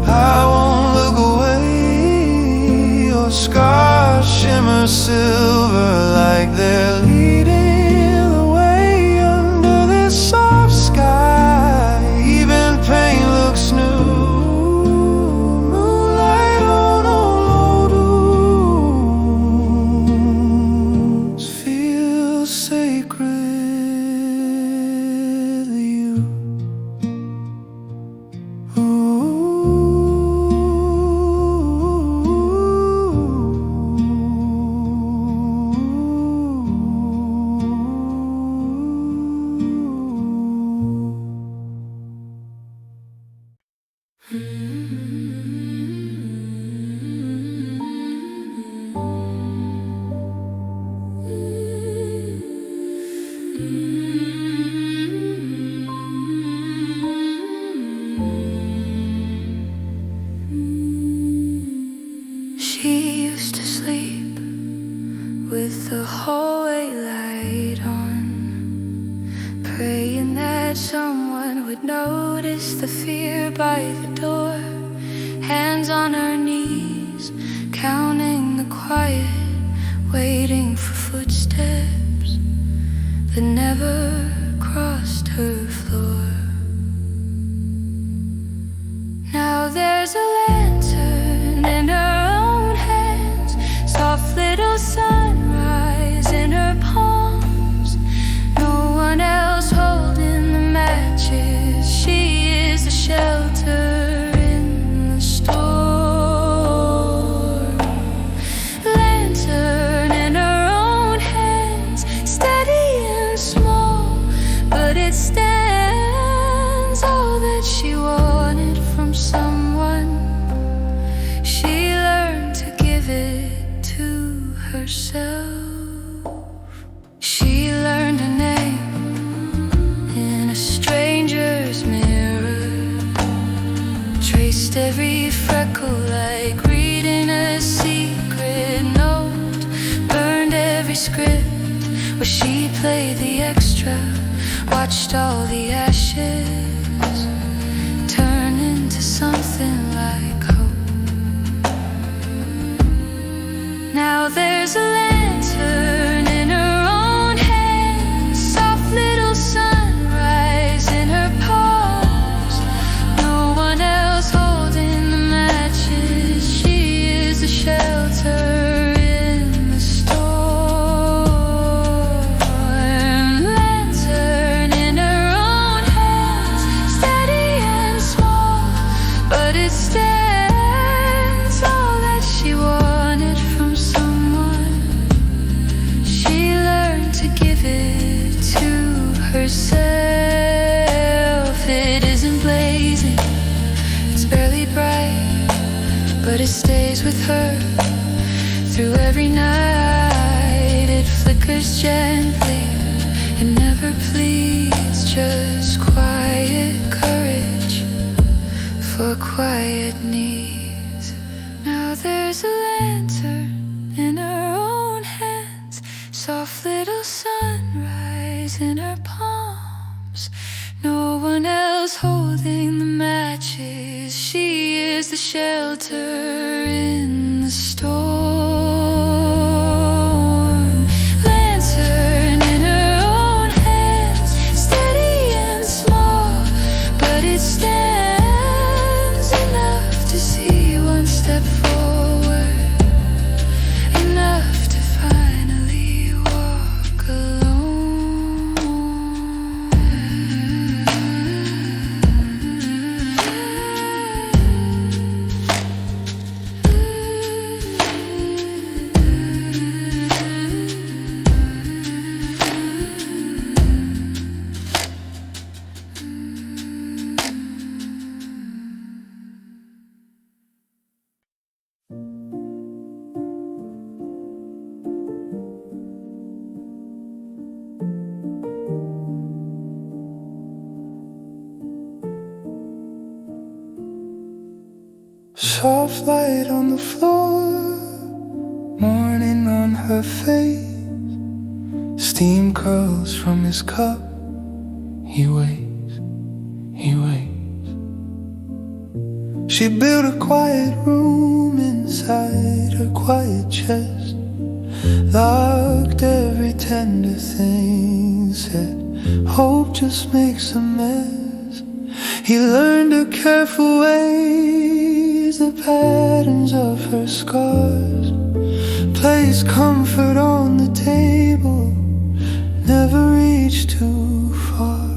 I won't look away. Your scars shimmer silver like they're leading the way under this soft sky. Even pain looks new. Moonlight on old wounds feels sacredly you. She used to sleep with the hallway light on, praying that someone would notice the fear by the door. Hands on her knees, counting the quiet, waiting for footsteps that never crossed her floor. Now there's a lantern in her own hands, soft little sunrise in her palms. No one else holding the matches. She is the shelter in the storm. Lantern in her own hands, steady and small, but it stands all that she wanted from someone. She learned to give it to herself. She learned her name in a stranger's mirror, traced every freckle like reading a secret note, burned every script where she played the extra, watched all the ashes turn into something like hope. Now there's a lantern in her own hands, soft little sunrise in her palms. No one else holding the matches. She is the shelter in the storm. Lantern in her own hands, steady and small, but it stands all that she wanted from someone. She learned to give it to herself. It isn't blazing, it's barely bright, but it stays with her through every night. It flickers gently, it never pleads, just quiet courage for quiet needs. Now there's a lantern in her own hands, soft little sunrise in her palms. No one else holding the matches. She is the shelter in the storm. Lantern in her own hands, steady and small, but it stands enough to see one step forward, enough to finally walk alone. Soft light on the floor, morning on her face, Steam curls from his cup. He waits, he waits. She built a quiet room inside her quiet chest, locked every tender thing, said hope just makes a mess. He learned her careful ways, the patterns of her scars, placed comfort on the table, never reached too far.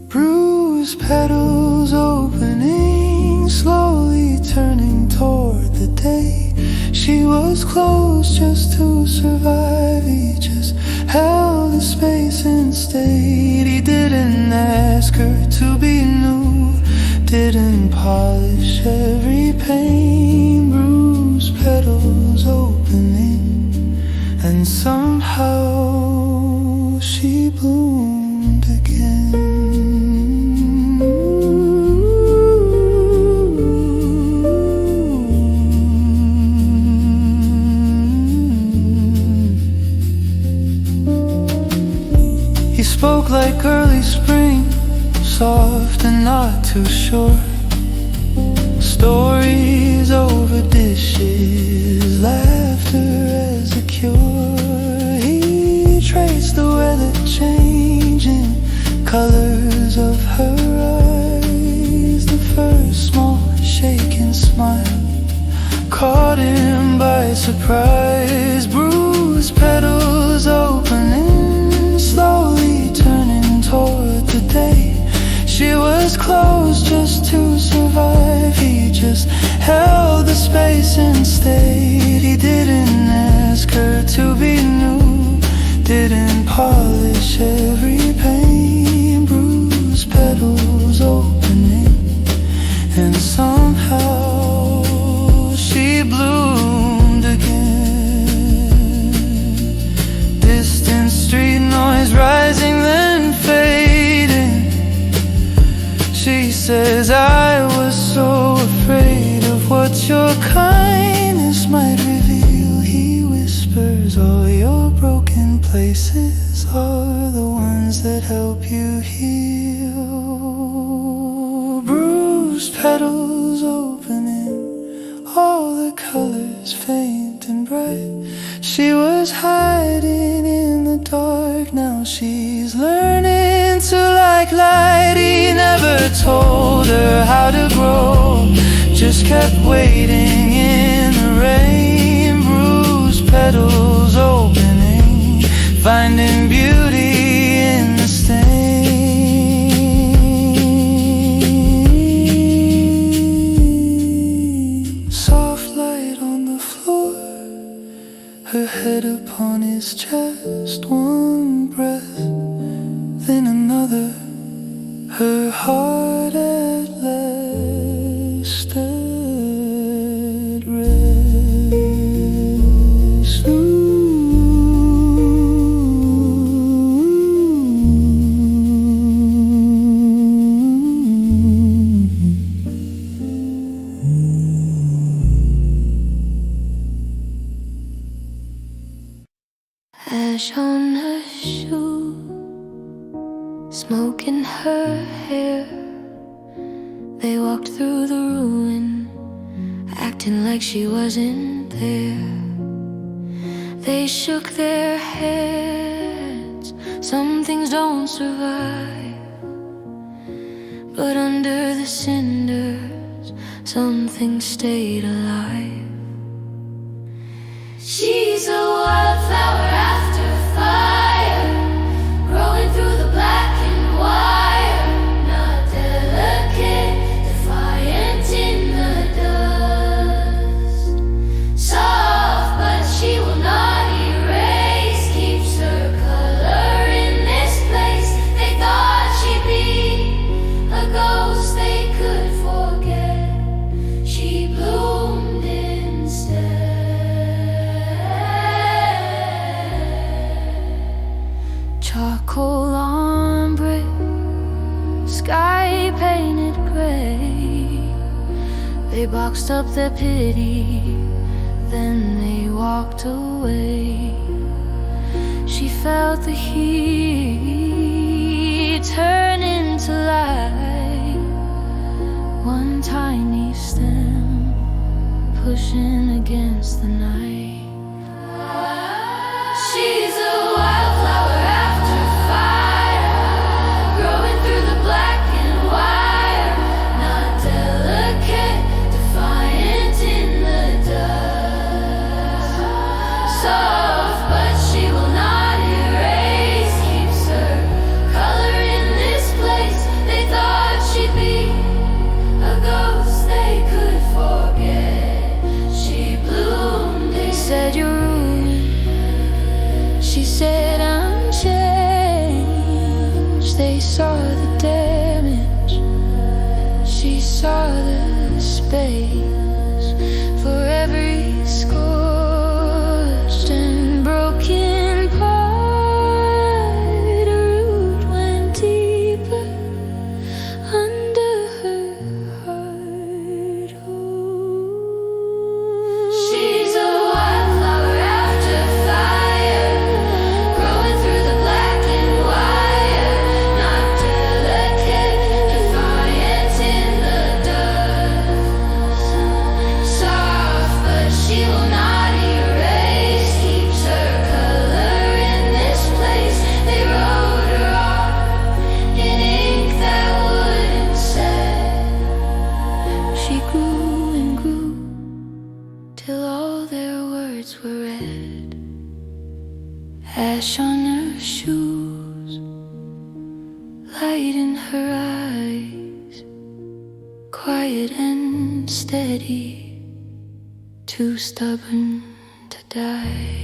Bruised petals opening, slowly turning toward the day. She was close just to survive. He just held the space and stayed. He didn't ask her to be new, didn't polish every pain. Bruised petals opening, and somehow she bloomed again. He spoke like early spring, soft and not too short. Stories over dishes, laughter as a cure. He traced the weather changing, colors of her eyes. The first small shaking smile caught him by surprise. Bruised petals opening, slowly turning toward the day. She was close just to survive. He just held the space and stayed. He didn't ask her to be new, didn't polish every pain. Bruised petals opening, and somehow she bloomed again. Distant street noise rising then fading. She says, I was so afraid of what your kindness might reveal. He whispers, all your broken places are the ones that help you heal. Bruised petals opening, all the colors faint and bright. She was hiding in the dark, now she's learning to like light. He never told her how to grow, just kept waiting in the rain. Bruised petals opening, finding beauty in the stain. Soft light on the floor, her head upon his chest. One breath, then another, her heart at last at rest. Ash on her shoe, smoke in her hair. They walked through the ruin, acting like she wasn't there. They shook their heads. Some things don't survive, but under the cinders, some things stayed alive. She's a wildflower after fire, growing through the blackened wire. Not delicate, defiant in the dust. Soft, but she will not erase. Keeps her color in this place. They thought she'd be a ghost they could forget. She bloomed instead. Charcoal on brick, sky painted gray. They boxed up their pity, then they walked away. she felt the heat turn into light. One tiny stem pushing against the night. She's a wildflower after fire, growing through the black and wire. Not delicate, defiant in the dust. Soft, but she will not erase. Keeps her color in this place. They thought she'd be a ghost they could forget. She bloomed. They said you're ruined. She said I'm changed. They saw the damage. She saw the space for every scorched and broken part. A root went deeper under her heart. She's a wildflower after fire, growing through the black and wire. Not delicate, defiant in the dust. Soft, but she will not erase. Keeps her color in this place. They wrote her off in ink that wouldn't set. She grew and grew till all their words were red. Ash on her shoes, light in her eyes, quiet and steady, too stubborn to die.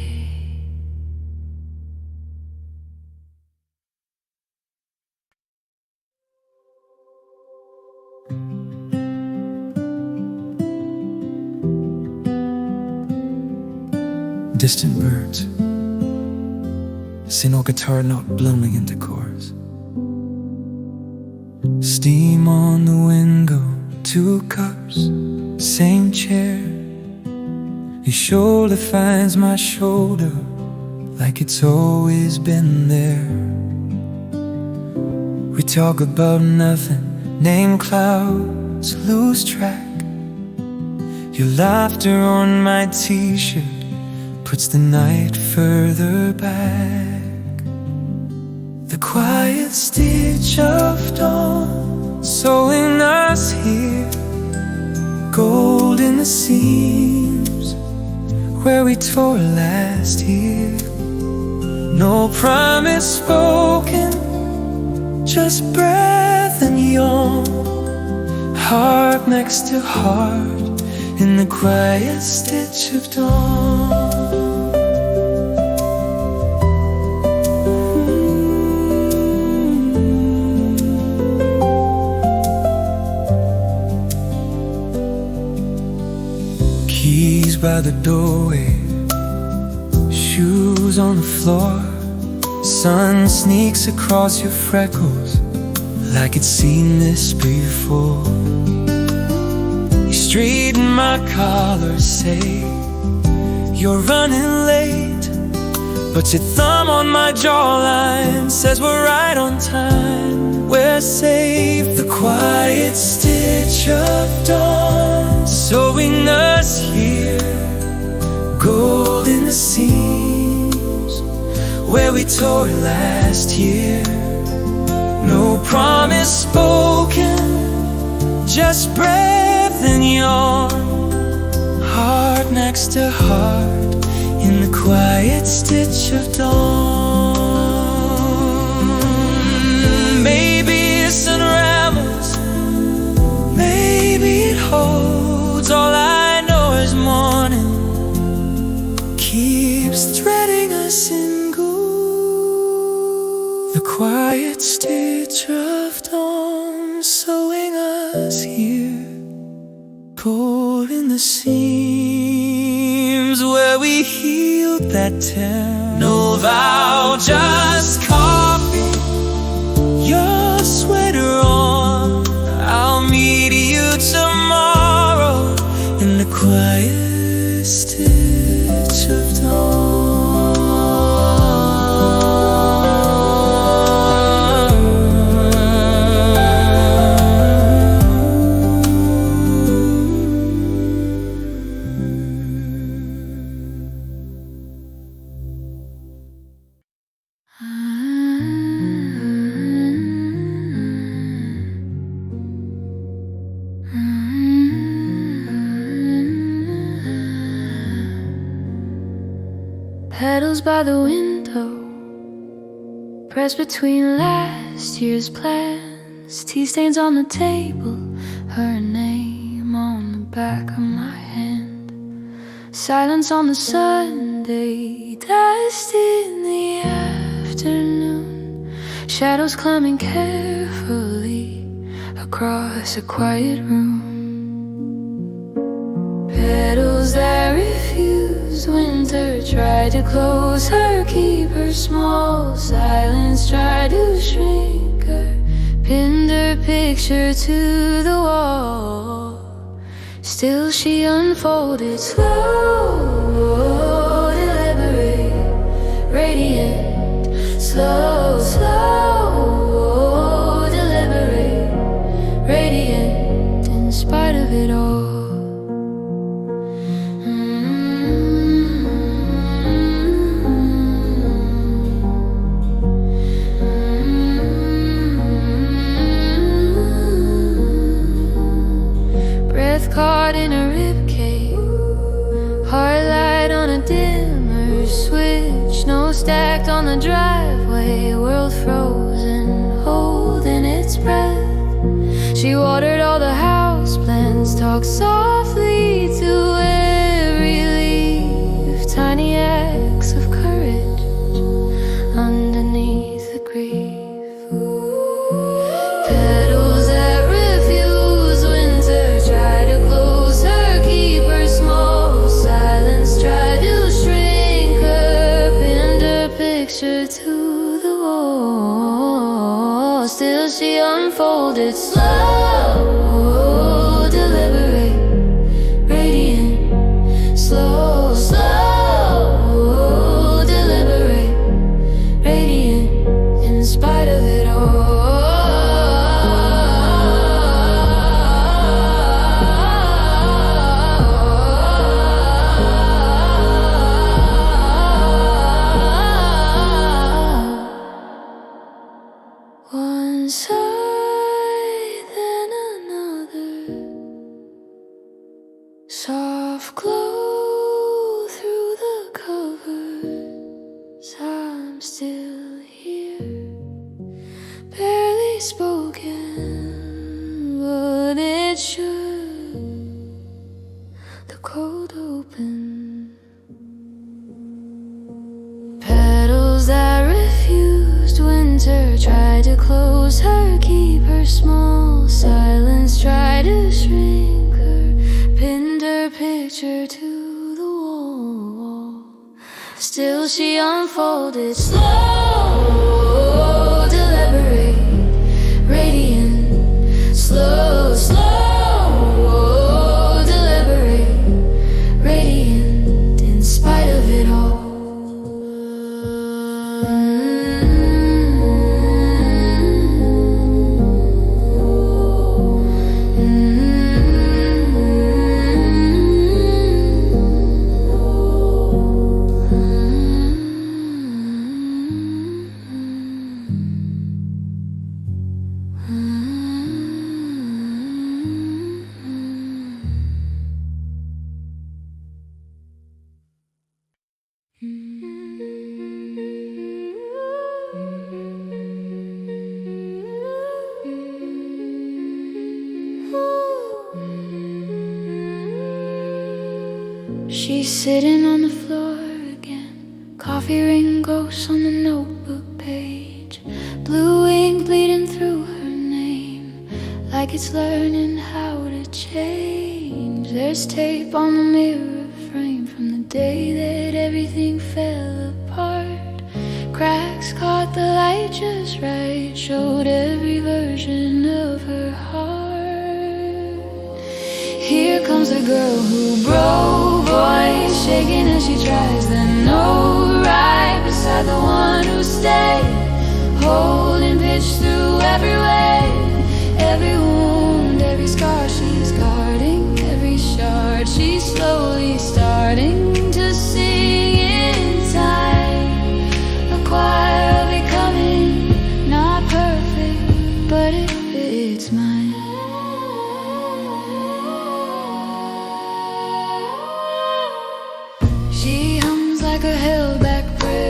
Distant birds, single guitar note blooming into chorus. Steam on the window, 2 cups, same chair. Your shoulder finds my shoulder like it's always been there. We talk about nothing, name clouds, lose track. Your laughter on my t-shirt puts the night further back. The quiet stitch of dawn sewing us here, gold in the seams where we tore last year. No promise spoken, just breath and yawn, heart next to heart in the quiet stitch of dawn. Keys by the doorway, shoes on the floor. Sun sneaks across your freckles like it's seen this before. You straighten my collar, say you're running late, but your thumb on my jawline says we're right on time. We're safe. The quiet stitch of dawn sewing us here, gold in the seams where we tore last year. No promise spoken, just breath and yawn, heart next to heart in the quiet stitch of dawn. Maybe this unravels, maybe it holds. All I know is morning keeps threading us in gold. The quiet stitch of dawn sewing us here, gold in the seams where we healed that town. No vow, just coffee, your sweater on. I'll meet you tomorrow in the quiet stitch of dawn. by the window, pressed between last year's plans. Tea stains on the table, her name on the back of my hand. Silence on the Sunday, dust in the afternoon. Shadows climbing carefully across a quiet room. Petals that refuse winter tried to close her, keep her small. Silence tried to shrink her, pinned her picture to the wall. Still she unfolded, slow, deliberate, radiant, slow, slow, deliberate, radiant, in spite of it all. Caught in a ribcage, heart light on a dimmer switch. No stacked on the driveway, world frozen, holding its breath. She watered all the houseplants, talked softly to every leaf. Tiny acts of courage underneath the grief. Petals that refuse winter try to close her, keep her small. Silence tried to shrink her, pinned her picture to the wall. Still she unfolded, slow, deliberate, radiant, slow, slow, deliberate, radiant, in spite of it all. One side, then another. Soft glow through the covers. I'm still here, barely spoken, but it should. The cold open. Petals that refused winter tried to close her, keep her small. Silence tried to shrink her, pinned her picture to the wall. Still she unfolded, slow, deliberate, radiant, slow, slow, deliberate, radiant, in spite of it all. She's sitting on the floor again. Coffee ring ghosts on the notebook page. Blue ink bleeding through her name, like it's learning how to change. There's tape on the mirror frame from the day that everything fell apart. Cracks caught the light just right, showed every version of her heart. Here comes the girl who broke, voice shaking as she tries the note right beside the one who stayed, holding pitch through every wave, every wound, every scar she's guarding, every shard she's slowly starting to sing in time. A choir of becoming, not perfect, but it fits mine. She hums like a held back prayer,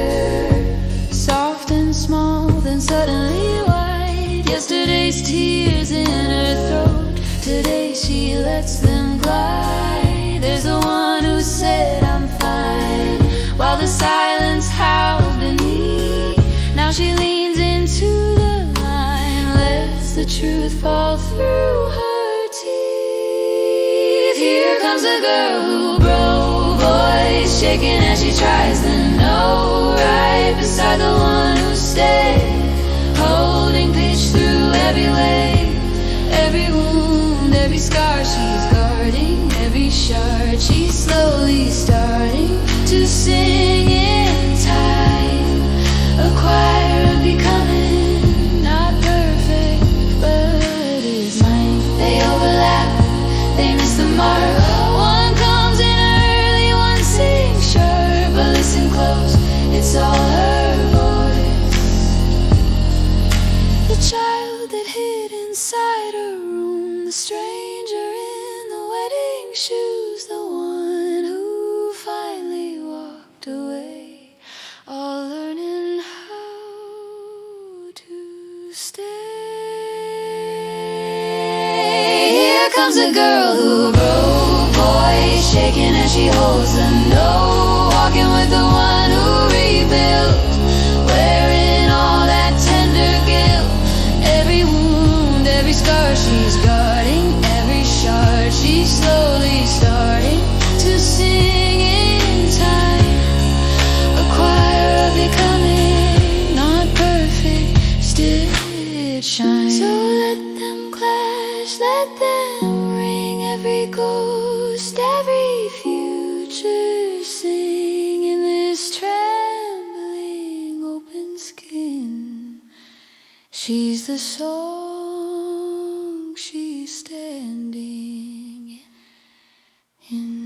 Now she leans into the line, lets the truth fall through her teeth. Here comes a girl who broke, voice shaking as she tries to know, right beside the one who stayed, holding pitch through every wave, every wound, every scar she's guarding, every shard she's slowly starting to sing in time. A choir of becoming, not perfect, but it's mine. They overlap, they miss the mark. One comes in early, one sings sharp, but listen close, it's all her voice. The child that hid inside her room, the stranger in the wedding shoes, the one who finally walked away, all learning how to stay. Here comes a girl who broke, voice shaking as she holds the note, walking with the one who rebuilt, wearing all that tender guilt, every wound, every scar she's guarding, every shard she's slowly starting to sing in time. A choir of becoming, not perfect, still it shines. So let them clash, let them ring, every ghost, every future sing in this trembling open skin. She's the song she's standing in.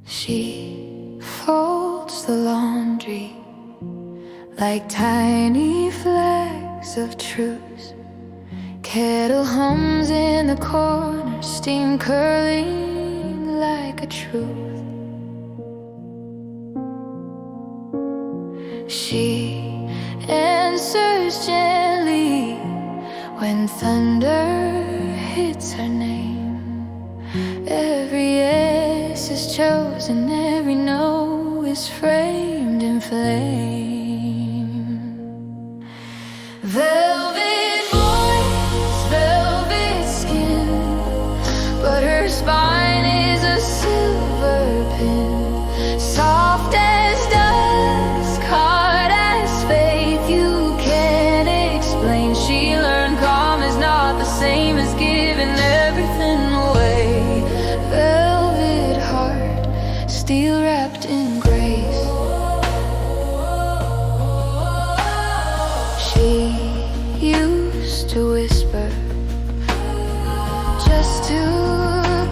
She folds the laundry like tiny flecks of truth. Kettle hums in the corner, steam curling like a truth. She answers gently when thunder hits her name. Every yes is chosen, every no is framed in flame. Velvet voice, velvet skin, but her spine is a silver pin. Soft as dusk, hard as faith, you can't explain. She learned calm is not the same as giving everything away. Velvet heart, steel wrapped in grace. She used to whisper just to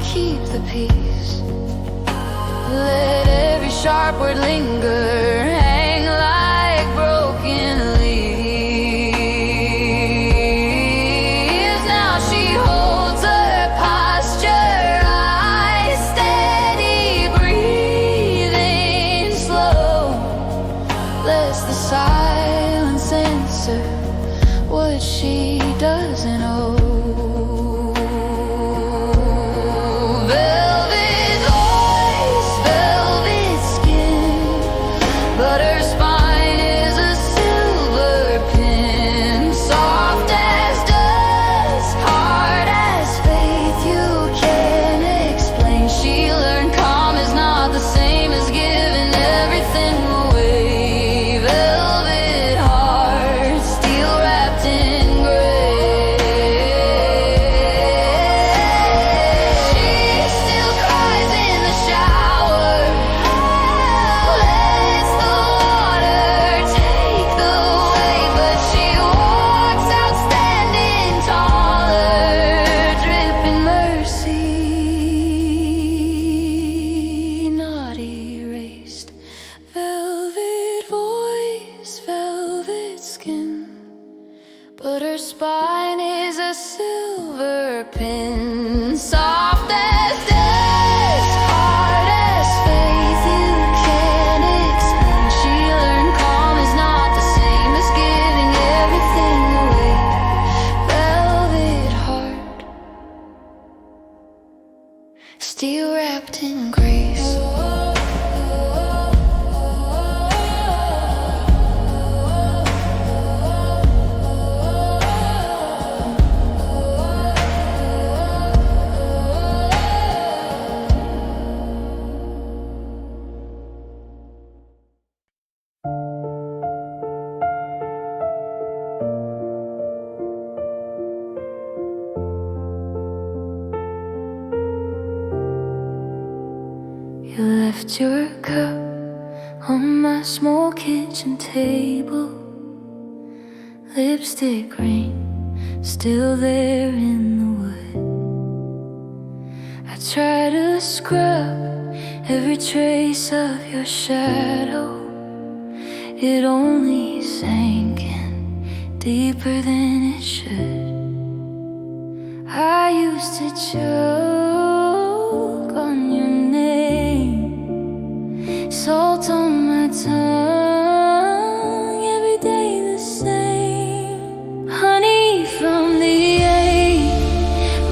keep the peace. Let every sharp word linger, hang like broken leaves. Now she holds her posture, eyes steady, breathing slow. Lets the silence answer what she doesn't owe. Velvet voice, velvet skin, but her spine is a silver pin. Soft as dust, hard as faith, you can't explain. She learned calm is not the same as giving everything away. Velvet heart, steel wrapped in grace. Left your cup on my small kitchen table. Lipstick ring still there in the wood. I try to scrub every trace of your shadow. It only sank in deeper than it should. I used to choke on your name, salt on my tongue, every day the same. Honey from the lake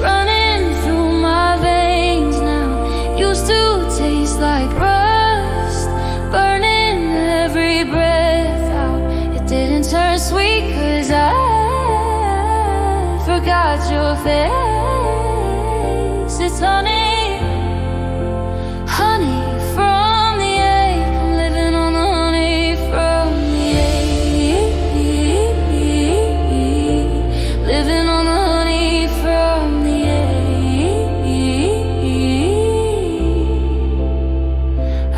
running through my veins now. Used to taste like rust, burning every breath out. It didn't turn sweet 'cause I forgot your face. It's honey, honey from the egg. I'm living on the honey from the egg. Living on the honey from the egg.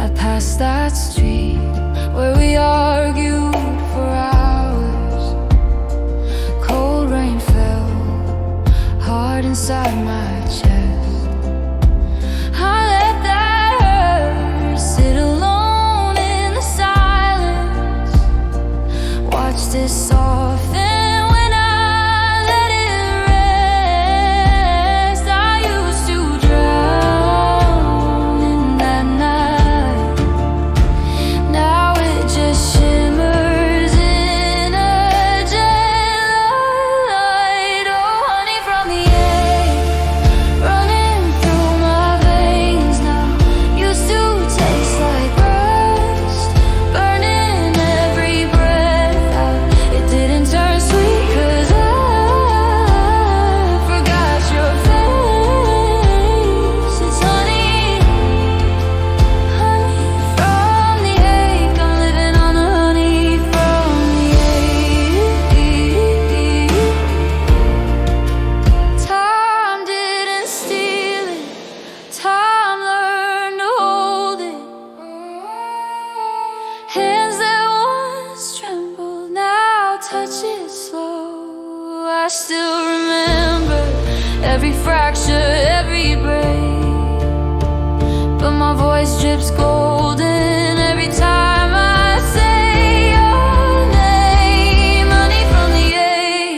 I passed that street where we argued for hours. Cold rain fell hard inside my chest. I let that hurt sit alone in the silence. Watched it soften when I let it rest. I used to drown in that night. Now it just shimmers in a gentle light. Oh, honey from the egg running through my veins now. Used to taste like rust, burning every breath out. It didn't turn sweet 'cause I forgot your face. It's honey, honey from the egg. I'm living on the honey from the egg. Time didn't steal it, time learned to hold it. Hands that once trembled now touch it slow. I still remember every fracture, every break, but my voice drips golden every time I say your name. Honey from the egg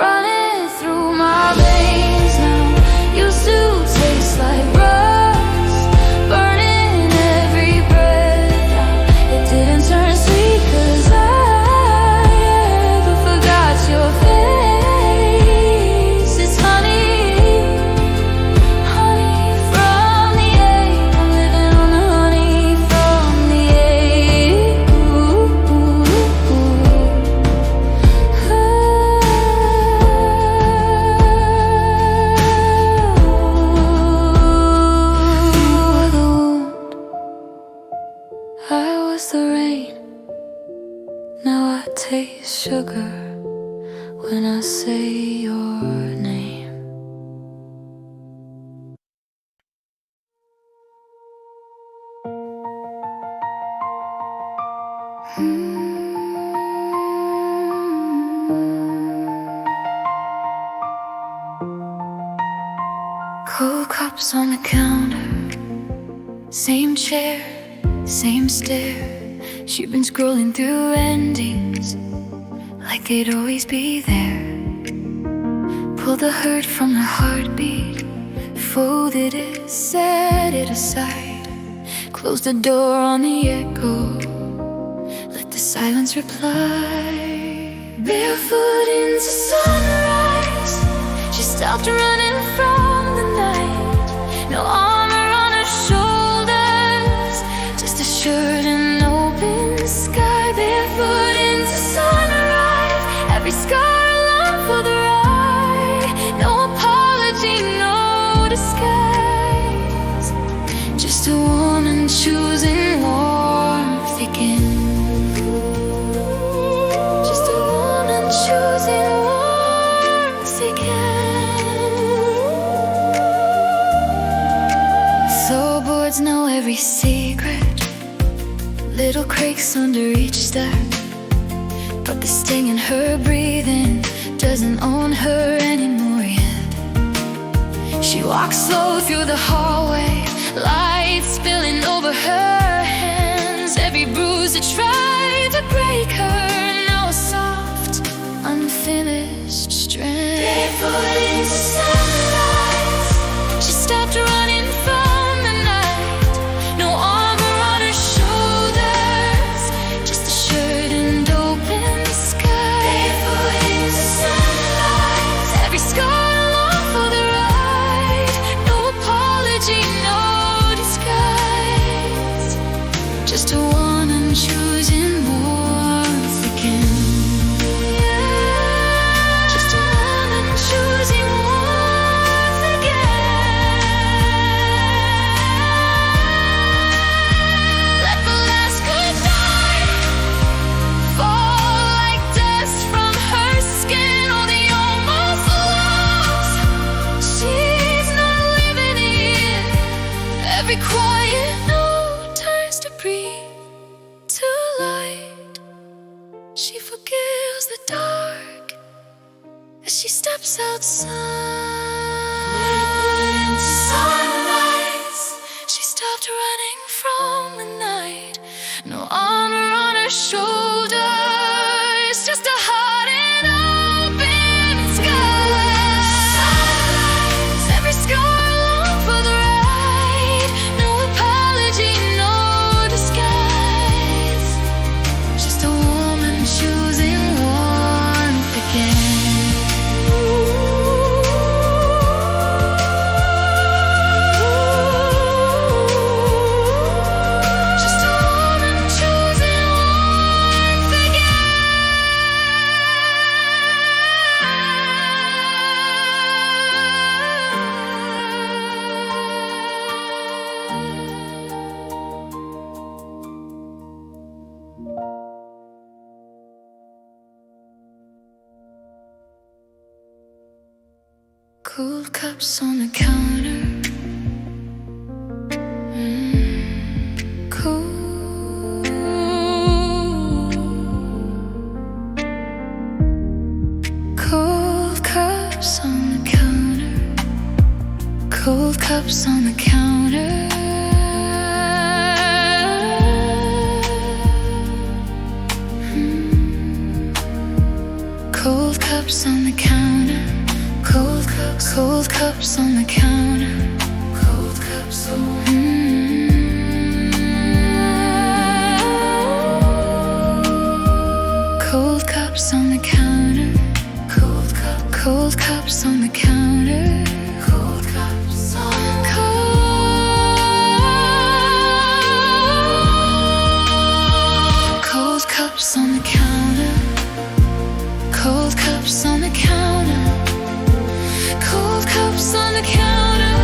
running through my veins now. Used to taste like rust, burning every breath out. It didn't turn sweet 'cause I ever forgot your face. It's honey, honey from the egg. I'm living on the honey from the egg. Ooh, ooh, I was the rain, now I taste sugar when I say your name. Cold cups on the counter, same chair, same stare. She'd been scrolling through endings like they'd always be there. Pulled the hurt from the heartbeat, folded it, set it aside. Closed the door on the echo, let the silence reply. Barefoot into sunrise, she stopped running from the night. No armor on her shoulders, just a shirt and open sky. Barefoot into sunrise, every scar a lump for the ride. No apology, no disguise, just a woman choosing warmth again. Just a woman choosing warmth again. little creaks under each step, but the sting in her breathing doesn't own her anymore yet. She walks slow through the hallway, light spilling over her hands. Every bruise that tried to break her, now a soft, unfinished strand. Barefoot into sunrise, she stopped running from the night. No armor on her shoulders, just a shirt and open sky. Barefoot into sunrise, every scar along for the ride. No apology, no disguise, just a woman choosing warmth again. Just a woman choosing warmth again. Let the last goodbye fall like dust from her skin. All the almost lost, she's not living in. Every quiet note turns to breathe, to light. She forgives the dark as she steps outside into sunrise. She stopped running from the night. No armor on her shoulders, just a heart and open sky. Sunrise, every scar along for the ride. No apology, no disguise, just a woman choosing warmth again. Just a woman choosing warmth Cold cups on the counter. Cold. Cold cups on the counter. Cold cups on the counter. Cold cups on the counter. Cold cups on the counter. Cold cups on Cold cups on the counter. Cold cups on the counter. Cold cups on Cold cups on the counter. Cold cups on the counter. Cold cups on the counter.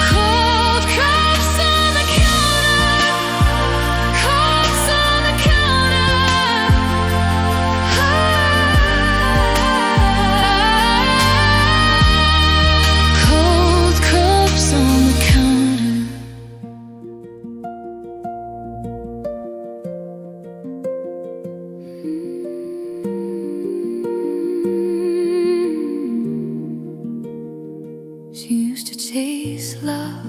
Cold cups on the counter. Cups on the counter. Cold cups on the counter. She used to chase love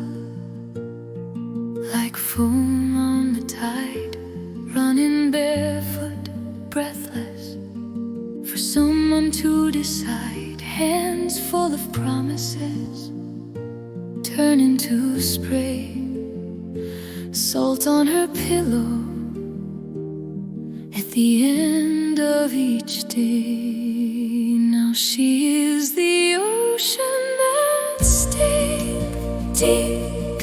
like foam on the tide, running barefoot, breathless, for someone to decide. Hands full of promises turn into spray, salt on her pillow at the end of each day. Now she is the ocean that stayed deep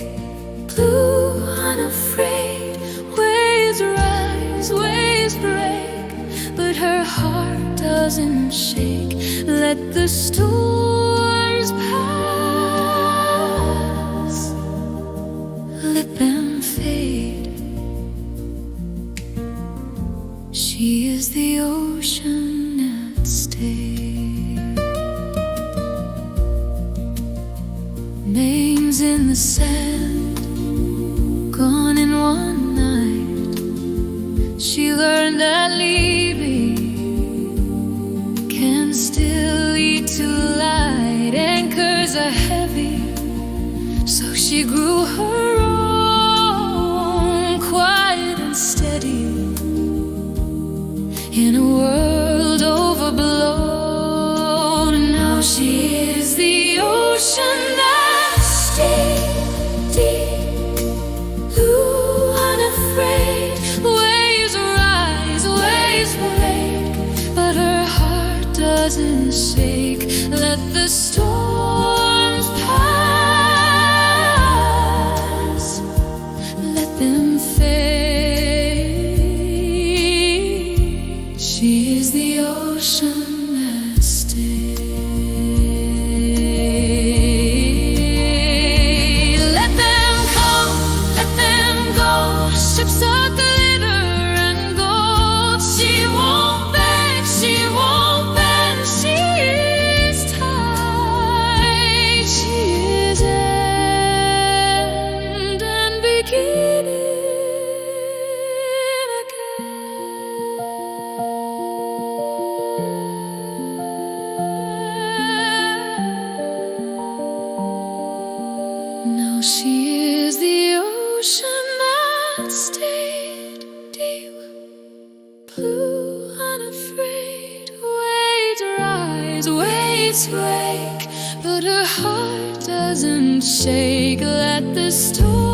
blue, unafraid. Waves rise, waves break, but her heart doesn't shake. Let the storms pass, let them fade. She is the ocean that stayed. Names in the sand, she grew her own, quiet and steady, in a world overblown. And now she is the ocean that's deep, deep, blue, unafraid. Waves rise, waves break, but her heart doesn't shake. Let the storms pass, let them fade. She is the ocean that stays. Let them come, let them go, ships of glitter and gold. She won't beg, she won't bend, she is tide. She is end and beginning again. Now she is the ocean that stayed deep, blue, unafraid. Waves rise, waves break, but her heart doesn't shake. Let the storm